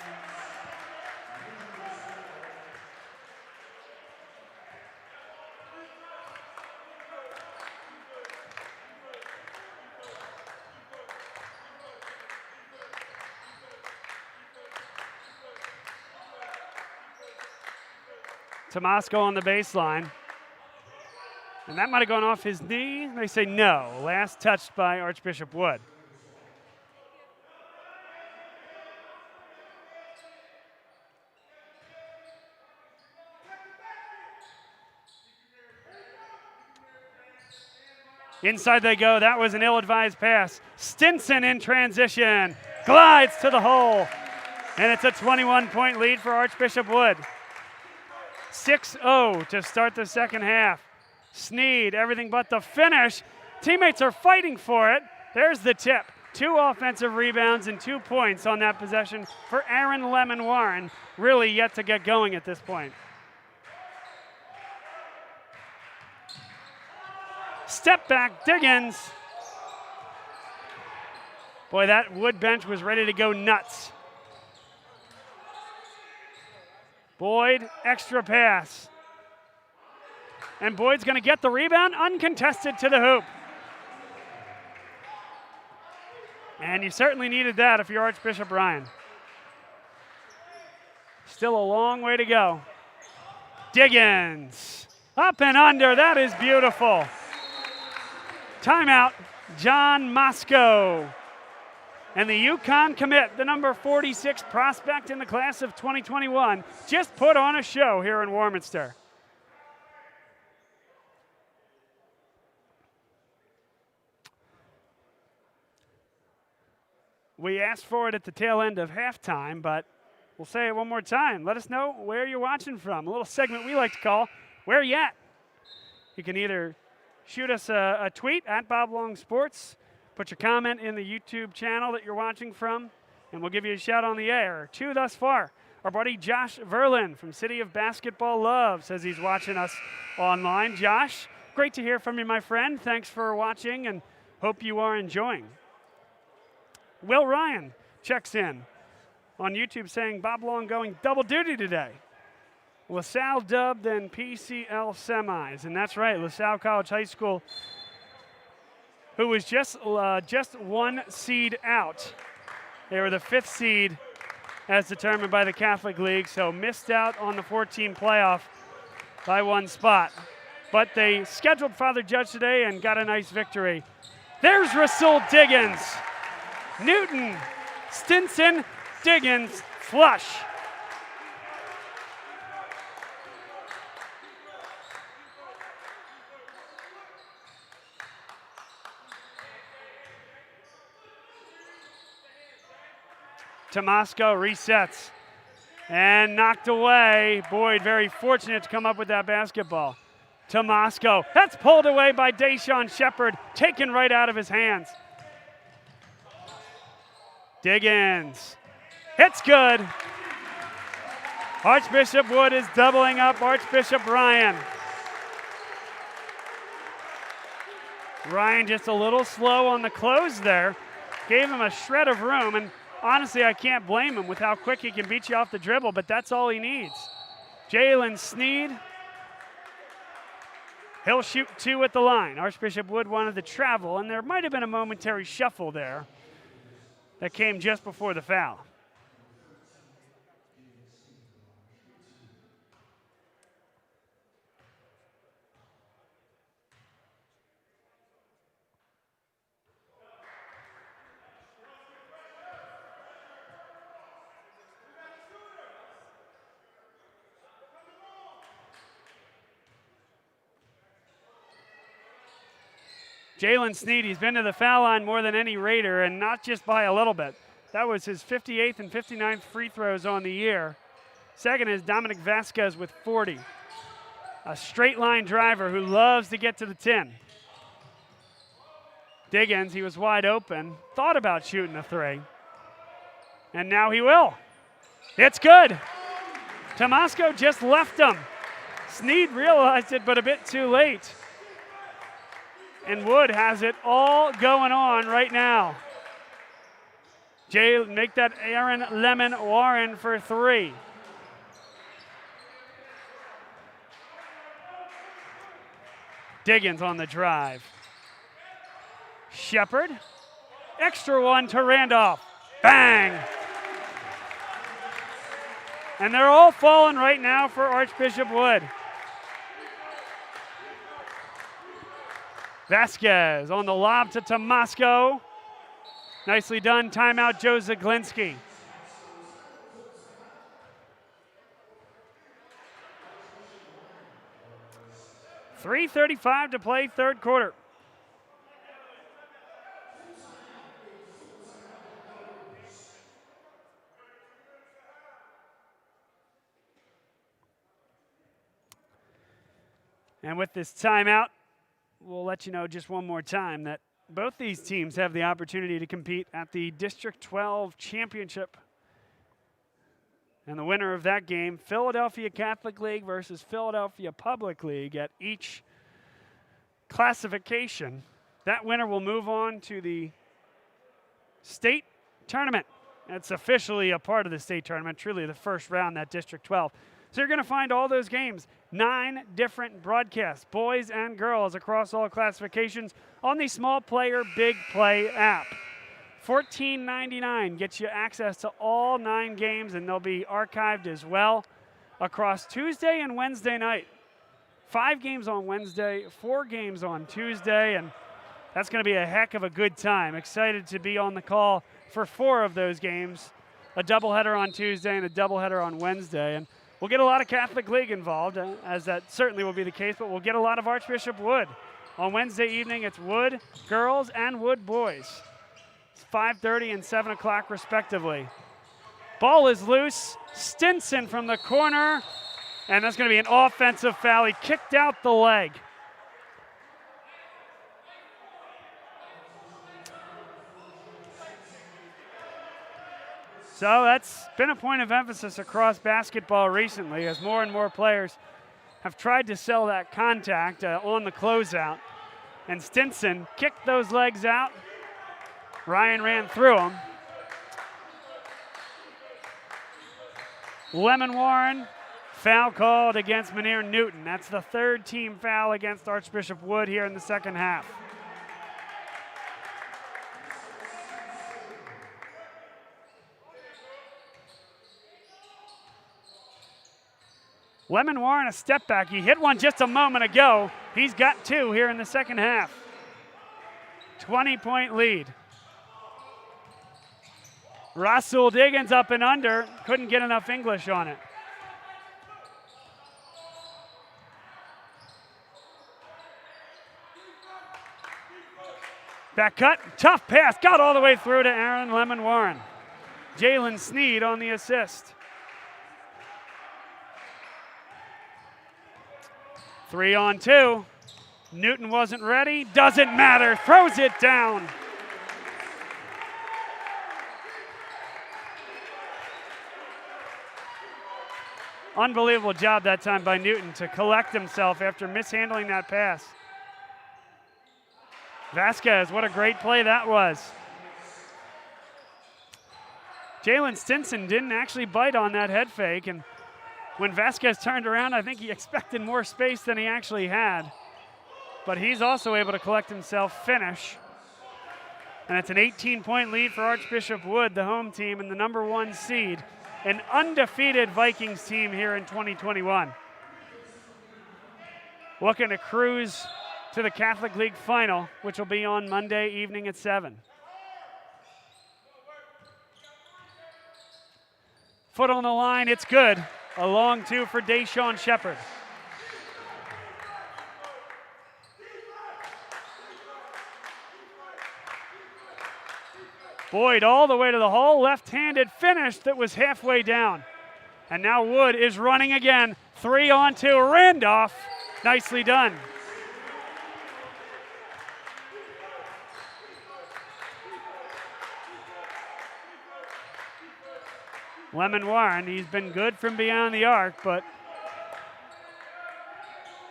Tomasco on the baseline. And that might have gone off his knee. They say no. Last touched by Archbishop Wood. Inside they go. That was an ill-advised pass. Stinson in transition. Glides to the hole. And it's a 21-point lead for Archbishop Wood. 6-0 to start the second half. Sneed, everything but the finish. Teammates are fighting for it. There's the tip. 2 offensive rebounds and 2 points on that possession for Aaron Lemon-Warren. Really yet to get going at this point. Step back, Diggins. Boy, that Wood bench was ready to go nuts. Boyd, extra pass. And Boyd's going to get the rebound, uncontested to the hoop. And you certainly needed that if you're Archbishop Ryan. Still a long way to go. Diggins, up and under, that is beautiful. Timeout, John Moscow. And the UConn commit, the number 46 prospect in the class of 2021, just put on a show here in Warminster. We asked for it at the tail end of halftime, but we'll say it one more time. Let us know where you're watching from. A little segment we like to call, Where You At? You can either shoot us a tweet at Bob Long Sports, put your comment in the YouTube channel that you're watching from, and we'll give you a shout on the air. 2 thus far. Our buddy Josh Verlin from City of Basketball Love says he's watching us online. Josh, great to hear from you, my friend. Thanks for watching, and hope you are enjoying. Will Ryan checks in on YouTube saying Bob Long going double duty today. LaSalle dubbed and PCL semis. And that's right, LaSalle College High School, who was just 1 seed out. They were the 5th seed as determined by the Catholic League, so missed out on the 14 playoff by 1 spot. But they scheduled Father Judge today and got a nice victory. There's Rasul Diggins. Newton, Stinson, Diggins, flush. Tomasco resets and knocked away. Boyd very fortunate to come up with that basketball. Tomasco, that's pulled away by Deshaun Shepard, taken right out of his hands. Diggins, it's good. Archbishop Wood is doubling up Archbishop Ryan. Ryan just a little slow on the close there. Gave him a shred of room, and honestly, I can't blame him with how quick he can beat you off the dribble, but that's all he needs. Jalen Sneed, he'll shoot 2 at the line. Archbishop Wood wanted to travel, and there might have been a momentary shuffle there that came just before the foul. Jalen Sneed, he's been to the foul line more than any Raider, and not just by a little bit. That was his 58th and 59th free throws on the year. Second is Dominic Vasquez with 40. A straight line driver who loves to get to the 10. Diggins, he was wide open, thought about shooting a 3. And now he will. It's good. Tomasco just left him. Sneed realized it, but a bit too late. And Wood has it all going on right now. Jay, make that Aaron Lemon Warren for 3. Diggins on the drive. Shepard, extra one to Randolph. Bang! And they're all falling right now for Archbishop Wood. Vasquez on the lob to Tomasco. Nicely done. Timeout, Joe Zaglinski. .335 to play, third quarter. And with this timeout, we'll let you know just one more time that both these teams have the opportunity to compete at the District 12 Championship. And the winner of that game, Philadelphia Catholic League versus Philadelphia Public League at each classification. That winner will move on to the state tournament. It's officially a part of the state tournament, truly the first round, that District 12. So you're going to find all those games, 9 different broadcasts, boys and girls across all classifications on the Small Player Big Play app. $14.99 gets you access to all 9 games, and they'll be archived as well across Tuesday and Wednesday night. 5 games on Wednesday, 4 games on Tuesday, and that's going to be a heck of a good time. Excited to be on the call for 4 of those games, a doubleheader on Tuesday and a doubleheader on Wednesday. And we'll get a lot of Catholic League involved, as that certainly will be the case, but we'll get a lot of Archbishop Wood. On Wednesday evening, it's Wood girls and Wood boys. It's 5:30 and 7 o'clock, respectively. Ball is loose. Stinson from the corner, and that's going to be an offensive foul. He kicked out the leg. So that's been a point of emphasis across basketball recently, as more and more players have tried to sell that contact on the closeout. And Stinson kicked those legs out. Ryan ran through him. Lemon Warren, foul called against Munir Newton. That's the 3rd team foul against Archbishop Wood here in the second half. Lemon Warren a step back. He hit one just a moment ago. He's got two here in the second half. 20-point lead. Rasul Diggins up and under. Couldn't get enough English on it. Back cut, tough pass, got all the way through to Aaron Lemon Warren. Jalen Sneed on the assist. 3-on-2. Newton wasn't ready, doesn't matter, throws it down. Unbelievable job that time by Newton to collect himself after mishandling that pass. Vasquez, what a great play that was. Jalen Stinson didn't actually bite on that head fake, and when Vasquez turned around, I think he expected more space than he actually had. But he's also able to collect himself, finish. And it's an 18-point lead for Archbishop Wood, the home team, and the number 1 seed. An undefeated Vikings team here in 2021. Looking to cruise to the Catholic League Final, which will be on Monday evening at 7. Foot on the line, it's good. A long two for Deshaun Shepard. Boyd all the way to the hole, left-handed finish that was halfway down. And now Wood is running again. 3-on-2, Randolph, nicely done. Lemon Warren, he's been good from beyond the arc, but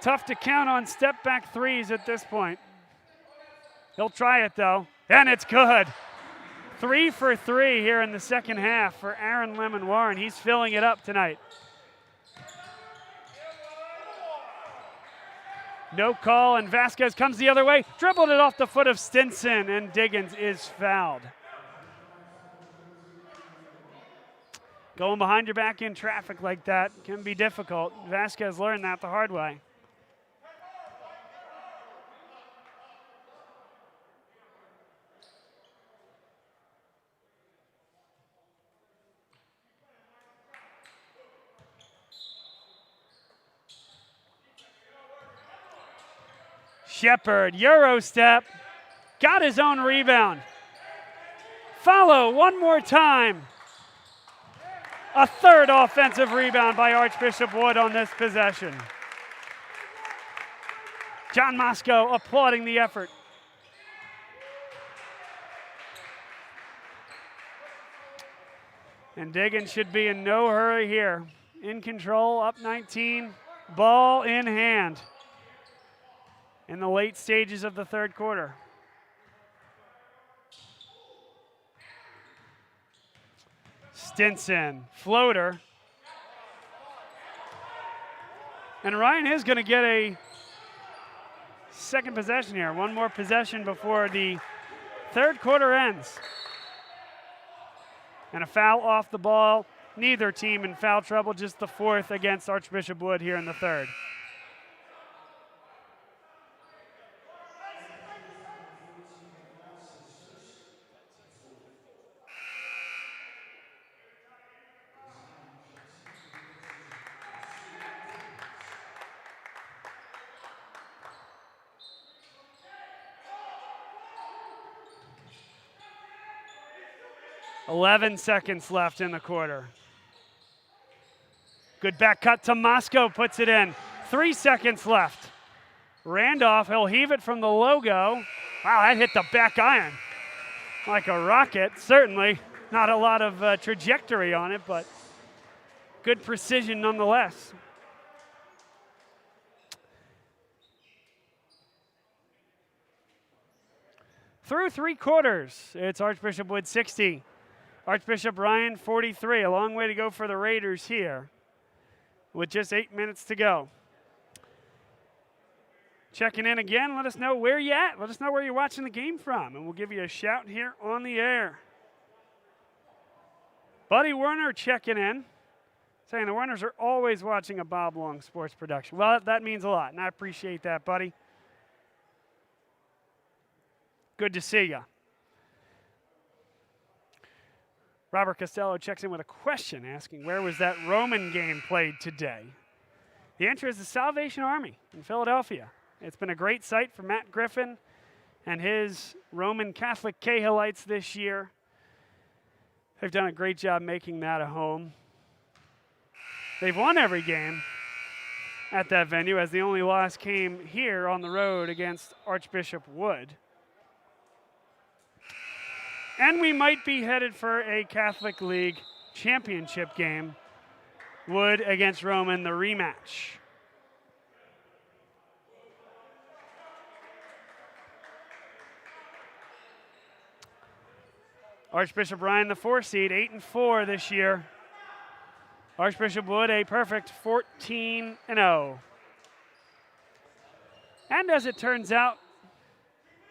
tough to count on step-back threes at this point. He'll try it, though, and it's good. 3 for 3 here in the second half for Aaron Lemon Warren. He's filling it up tonight. No call, and Vasquez comes the other way, dribbled it off the foot of Stinson, and Diggins is fouled. Going behind your back in traffic like that can be difficult. Vasquez learned that the hard way. Shepard, Euro step, got his own rebound. Follow one more time. A third offensive rebound by Archbishop Wood on this possession. John Moscow applauding the effort. And Diggins should be in no hurry here. In control, up 19, ball in hand in the late stages of the third quarter. Stinson, floater. And Ryan is going to get a second possession here. One more possession before the third quarter ends. And a foul off the ball. Neither team in foul trouble, just the fourth against Archbishop Wood here in the third. .11 seconds left in the quarter. Good back cut to Moscow, puts it in. 3 seconds left. Randolph, he'll heave it from the logo. Wow, that hit the back iron like a rocket. Certainly not a lot of trajectory on it, but good precision nonetheless. Through 3 quarters, it's Archbishop Wood 60. Archbishop Ryan 43. A long way to go for the Raiders here with just 8 minutes to go. Checking in again, let us know where you're at. Let us know where you're watching the game from, and we'll give you a shout here on the air. Buddy Werner checking in. Saying the Warners are always watching a Bob Long sports production. Well, that means a lot, and I appreciate that, buddy. Good to see you. Robert Costello checks in with a question asking, where was that Roman game played today? The answer is the Salvation Army in Philadelphia. It's been a great site for Matt Griffin and his Roman Catholic Cahilites this year. They've done a great job making that a home. They've won every game at that venue, as the only loss came here on the road against Archbishop Wood. And we might be headed for a Catholic League championship game. Wood against Roman, the rematch. Archbishop Ryan, the 4 seed, 8-4 this year. Archbishop Wood, a perfect 14-0. And as it turns out,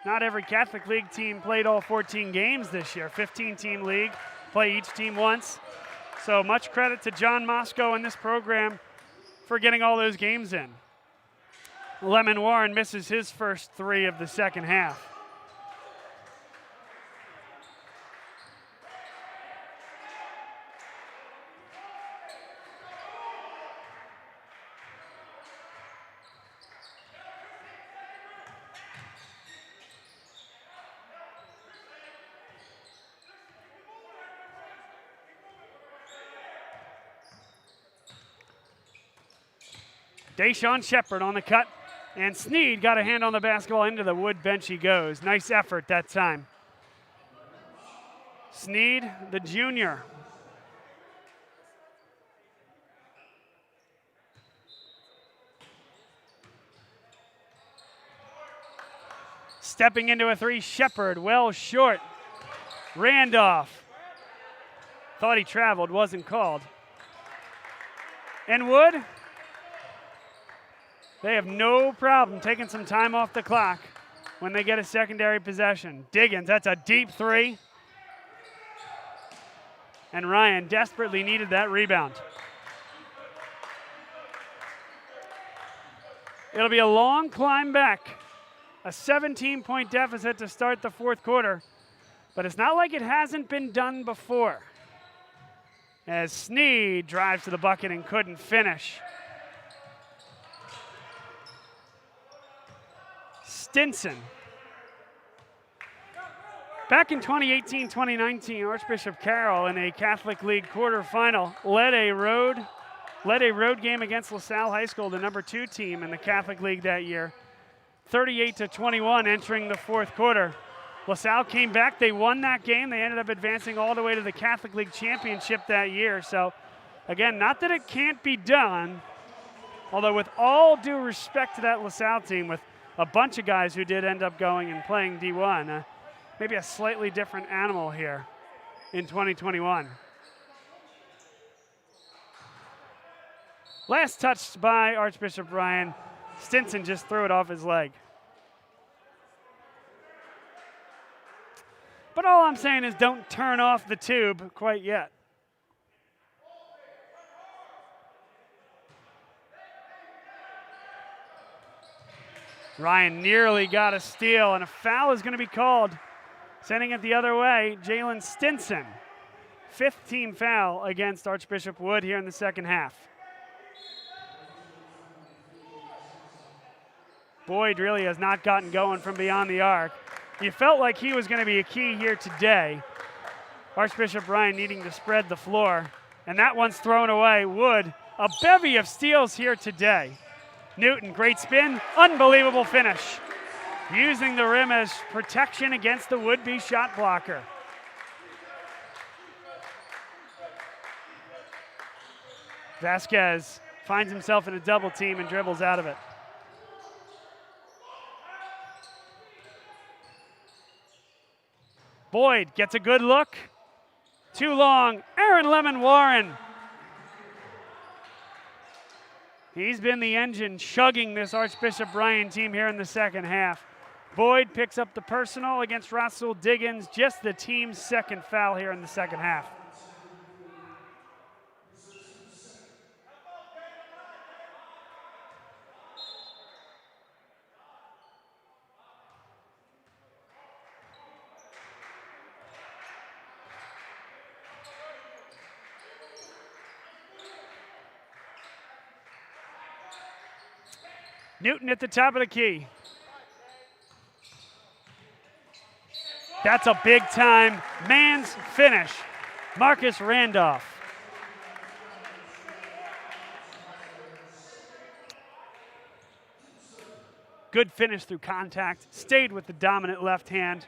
not every Catholic League team played all 14 games this year. 15-team league, play each team once. So much credit to John Moscow and this program for getting all those games in. Lemon Warren misses his first 3 of the second half. Deshaun Shepard on the cut, and Sneed got a hand on the basketball. Into the Wood bench he goes. Nice effort that time. Sneed, the junior. Stepping into a 3, Shepard, well short. Randolph. Thought he traveled, wasn't called. And Wood, they have no problem taking some time off the clock when they get a secondary possession. Diggins, that's a deep 3. And Ryan desperately needed that rebound. It'll be a long climb back. A 17-point deficit to start the fourth quarter. But it's not like it hasn't been done before, as Sneed drives to the bucket and couldn't finish. Stinson. Back in 2018-2019, Archbishop Carroll in a Catholic League quarterfinal led a road game against LaSalle High School, the number 2 team in the Catholic League that year, 38-21 entering the fourth quarter. LaSalle came back, they won that game, they ended up advancing all the way to the Catholic League championship that year. So again, not that it can't be done, although with all due respect to that LaSalle team, with a bunch of guys who did end up going and playing D1. Maybe a slightly different animal here in 2021. Last touched by Archbishop Ryan. Stinson just threw it off his leg. But all I'm saying is don't turn off the tube quite yet. Ryan nearly got a steal, and a foul is going to be called. Sending it the other way, Jalen Stinson. 5th team foul against Archbishop Wood here in the second half. Boyd really has not gotten going from beyond the arc. You felt like he was going to be a key here today. Archbishop Ryan needing to spread the floor, and that one's thrown away. Wood, a bevy of steals here today. Newton, great spin, unbelievable finish. Using the rim as protection against the would-be shot blocker. Vasquez finds himself in a double team and dribbles out of it. Boyd gets a good look. Too long, Aaron Lemon Warren. He's been the engine chugging this Archbishop Ryan team here in the second half. Boyd picks up the personal against Russell Diggins, just the team's second foul here in the second half. Newton at the top of the key. That's a big-time man's finish. Marcus Randolph. Good finish through contact. Stayed with the dominant left hand.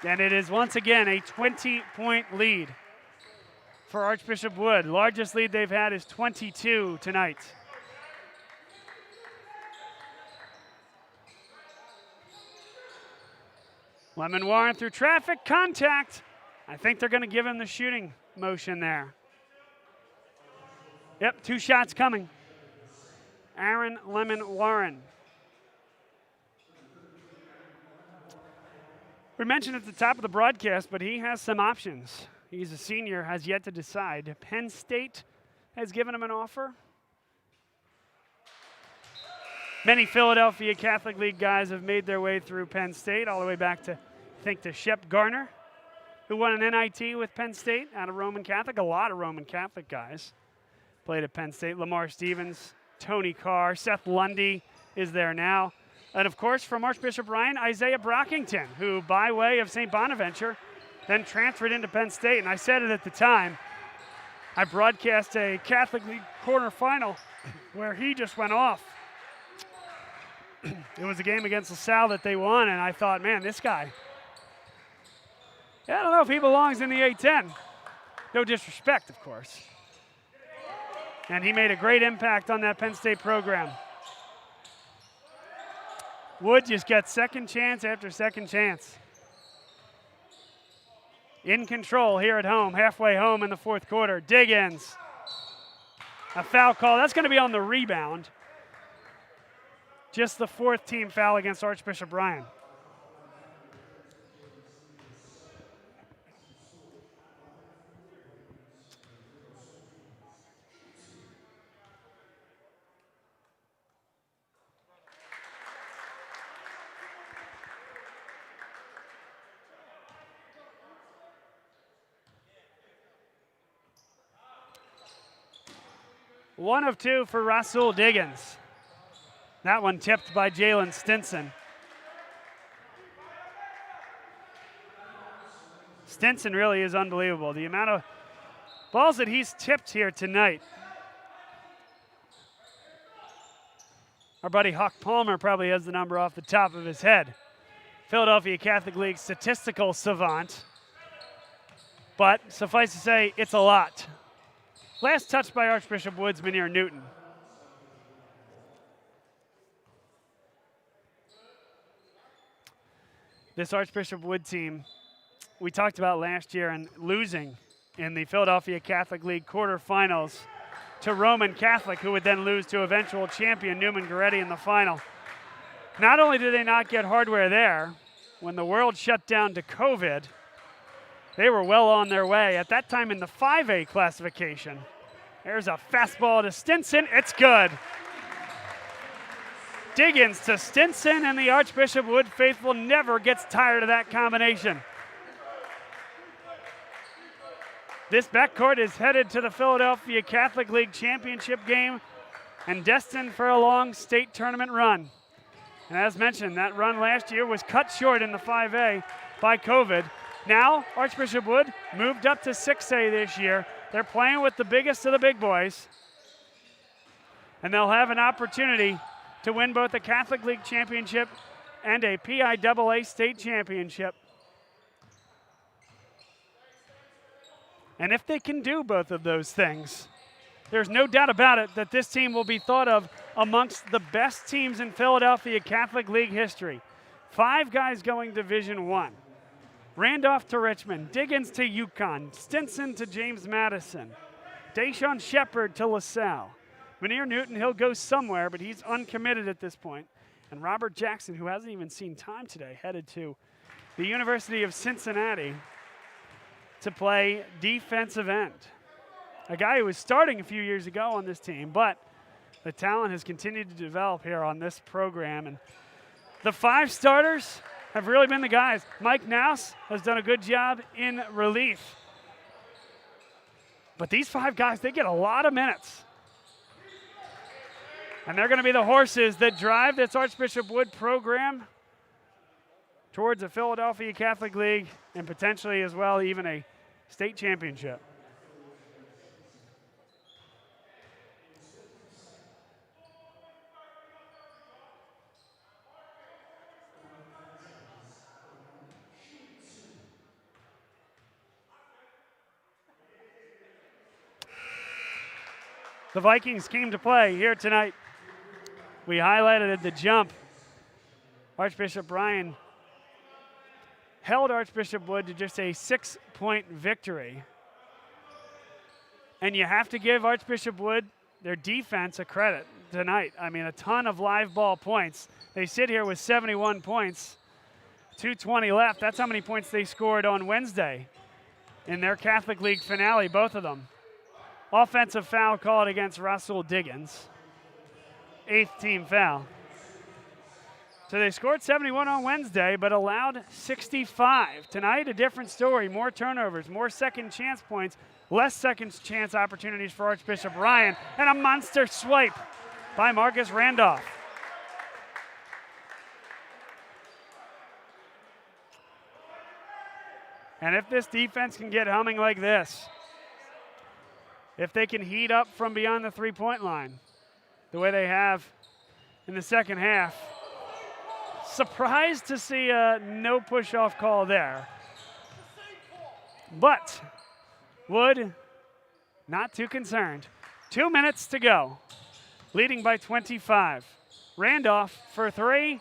And it is once again a 20-point lead for Archbishop Wood. Largest lead they've had is 22 tonight. Lemon Warren through traffic, contact. I think they're going to give him the shooting motion there. Yep, 2 shots coming. Aaron Lemon Warren. We mentioned at the top of the broadcast, but he has some options. He's a senior, has yet to decide. Penn State has given him an offer. Many Philadelphia Catholic League guys have made their way through Penn State, all the way back to, I think, to Shep Garner, who won an NIT with Penn State out of Roman Catholic. A lot of Roman Catholic guys played at Penn State. Lamar Stevens, Tony Carr, Seth Lundy is there now. And, of course, from Archbishop Ryan, Isaiah Brockington, who, by way of St. Bonaventure, then transferred into Penn State. And I said it at the time. I broadcast a Catholic League quarterfinal where he just went off. It was a game against LaSalle that they won, and I thought, man, this guy, I don't know if he belongs in the A-10. No disrespect, of course. And he made a great impact on that Penn State program. Wood just gets second chance after second chance. In control here at home, halfway home in the fourth quarter. Diggins. A foul call. That's going to be on the rebound. Just the 4th team foul against Archbishop Ryan. One of 2 for Rasul Diggins. That one tipped by Jalen Stinson. Stinson really is unbelievable. The amount of balls that he's tipped here tonight. Our buddy Huck Palmer probably has the number off the top of his head. Philadelphia Catholic League statistical savant. But suffice to say, it's a lot. Last touch by Archbishop Wood's Manir Newton. This Archbishop Wood team, we talked about last year and losing in the Philadelphia Catholic League quarterfinals to Roman Catholic, who would then lose to eventual champion Newman Goretti in the final. Not only did they not get hardware there, when the world shut down to COVID, they were well on their way. At that time in the 5A classification, there's a fastball to Stinson. It's good. Diggins to Stinson, and the Archbishop Wood faithful never gets tired of that combination. This backcourt is headed to the Philadelphia Catholic League championship game and destined for a long state tournament run. And as mentioned, that run last year was cut short in the 5A by COVID. Now, Archbishop Wood moved up to 6A this year. They're playing with the biggest of the big boys, and they'll have an opportunity to win both a Catholic League championship and a PIAA state championship. And if they can do both of those things, there's no doubt about it that this team will be thought of amongst the best teams in Philadelphia Catholic League history. 5 guys going Division I. Randolph to Richmond, Diggins to UConn, Stinson to James Madison, Deshaun Shepard to LaSalle. Manir Newton, he'll go somewhere, but he's uncommitted at this point. And Robert Jackson, who hasn't even seen time today, headed to the University of Cincinnati to play defensive end. A guy who was starting a few years ago on this team, but the talent has continued to develop here on this program. And the 5 starters have really been the guys. Mike Naus has done a good job in relief. But these 5 guys, they get a lot of minutes. And they're going to be the horses that drive this Archbishop Wood program towards a Philadelphia Catholic League and potentially as well even a state championship. The Vikings came to play here tonight. We highlighted at the jump. Archbishop Bryan held Archbishop Wood to just a 6-point victory. And you have to give Archbishop Wood, their defense, a credit tonight. I mean, a ton of live ball points. They sit here with 71 points, 2:20 left. That's how many points they scored on Wednesday in their Catholic League finale, both of them. Offensive foul called against Russell Diggins. 8th team foul. So they scored 71 on Wednesday, but allowed 65. Tonight, a different story. More turnovers, more second chance points, less second chance opportunities for Archbishop Bryan, and a monster swipe by Marcus Randolph. And if this defense can get humming like this, if they can heat up from beyond the three-point line the way they have in the second half, surprised to see a no push-off call there. But Wood, not too concerned. 2 minutes to go, leading by 25. Randolph for 3.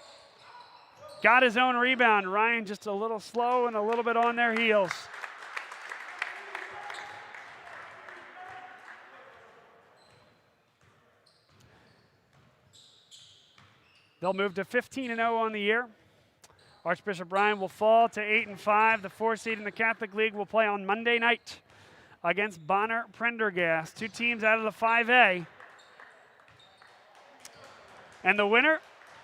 Got his own rebound. Ryan just a little slow and a little bit on their heels. They'll move to 15-0 on the year. Archbishop Bryan will fall to 8-5. The 4 seed in the Catholic League will play on Monday night against Bonner Prendergast, 2 teams out of the 5A. And the winner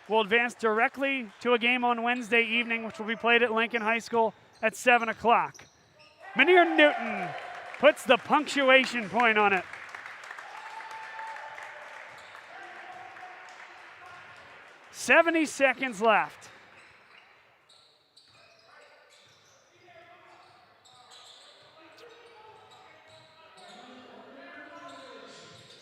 will advance directly to a game on Wednesday evening, which will be played at Lincoln High School at 7 o'clock. Menier Newton puts the punctuation point on it. "70 seconds left.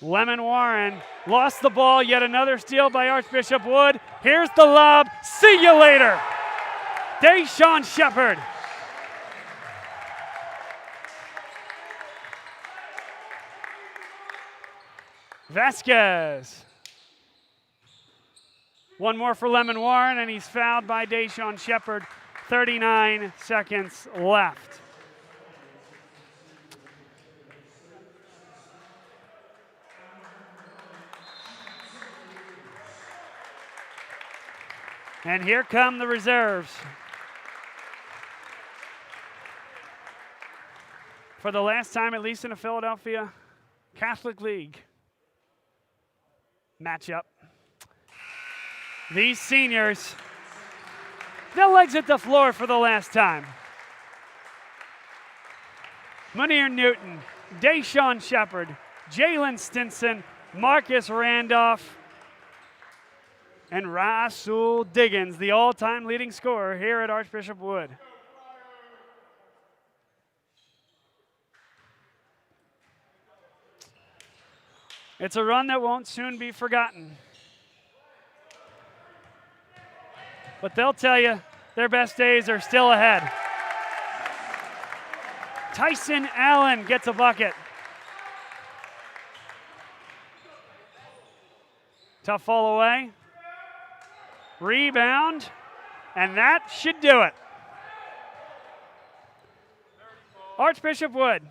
Lemon Warren lost the ball. Yet another steal by Archbishop Wood. Here's the lob. See you later. Deshaun Shepard. Vasquez. One more for Lemon Warren, and he's fouled by Deshaun Shepard. 39 seconds left. And here come the reserves. For the last time, at least in a Philadelphia Catholic League matchup, these seniors, they'll exit the floor for the last time. Menier Newton, Deshaun Shepard, Jalen Stinson, Marcus Randolph, and Russell Diggins, the all-time leading scorer here at Archbishop Wood. It's a run that won't soon be forgotten. But they'll tell you their best days are still ahead. Tyson Allen gets a bucket. Tough fall away. Rebound, and that should do it. Archbishop Wood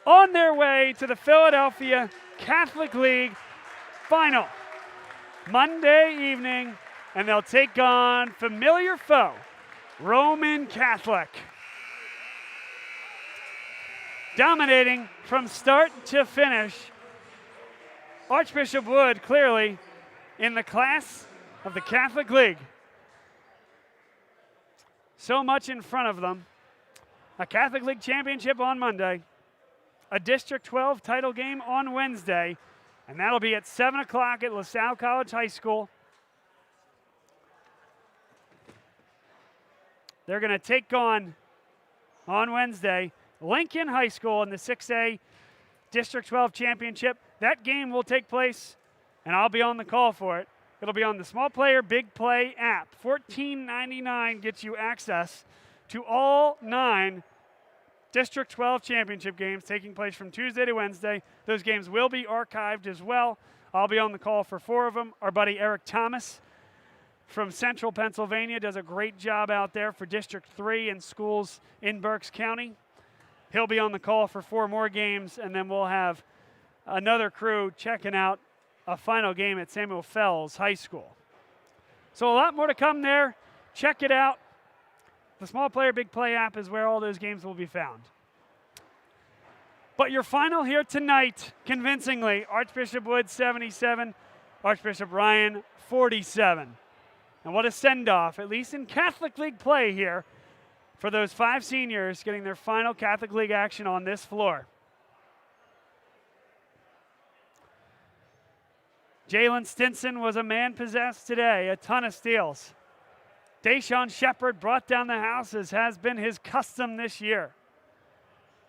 on their way to the Philadelphia Catholic League final Monday evening, and they'll take on familiar foe, Roman Catholic. Dominating from start to finish, Archbishop Wood clearly in the class of the Catholic League. So much in front of them. A Catholic League championship on Monday, a District 12 title game on Wednesday, and that'll be at 7 o'clock at LaSalle College High School. They're going to take on Wednesday, Lincoln High School in the 6A District 12 Championship. That game will take place, and I'll be on the call for it. It'll be on the Small Player Big Play app. $14.99 gets you access to all 9 District 12 Championship games taking place from Tuesday to Wednesday. Those games will be archived as well. I'll be on the call for 4 of them. Our buddy Eric Thomas from Central Pennsylvania does a great job out there for District 3 and schools in Berks County. He'll be on the call for 4 more games, and then we'll have another crew checking out a final game at Samuel Fells High School. So a lot more to come there. Check it out. The Small Player Big Play app is where all those games will be found. But your final here tonight, convincingly, Archbishop Wood 77, Archbishop Ryan 47. And what a send-off, at least in Catholic League play here, for those 5 seniors getting their final Catholic League action on this floor. Jalen Stinson was a man possessed today, a ton of steals. Deshaun Shepard brought down the house, as has been his custom this year.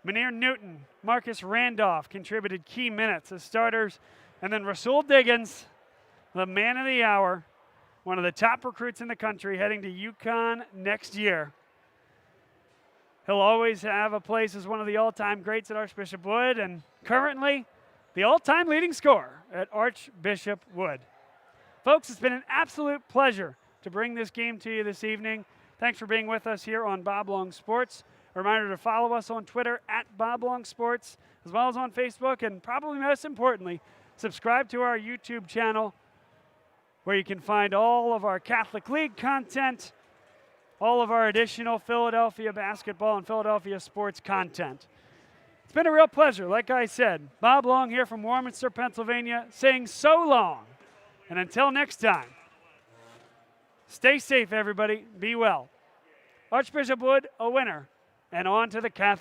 Munir Newton, Marcus Randolph contributed key minutes as starters. And then Rasul Diggins, the man of the hour, one of the top recruits in the country, heading to UConn next year. He'll always have a place as one of the all-time greats at Archbishop Wood, and currently the all-time leading scorer at Archbishop Wood. Folks, it's been an absolute pleasure to bring this game to you this evening. Thanks for being with us here on Bob Long Sports. A reminder to follow us on Twitter at Bob Long Sports, as well as on Facebook, and probably most importantly, subscribe to our YouTube channel, where you can find all of our Catholic League content, all of our additional Philadelphia basketball and Philadelphia sports content. It's been a real pleasure. Like I said, Bob Long here from Warminster, Pennsylvania, saying so long. And until next time, stay safe, everybody. Be well. Archbishop Wood, a winner, and on to the Catholic.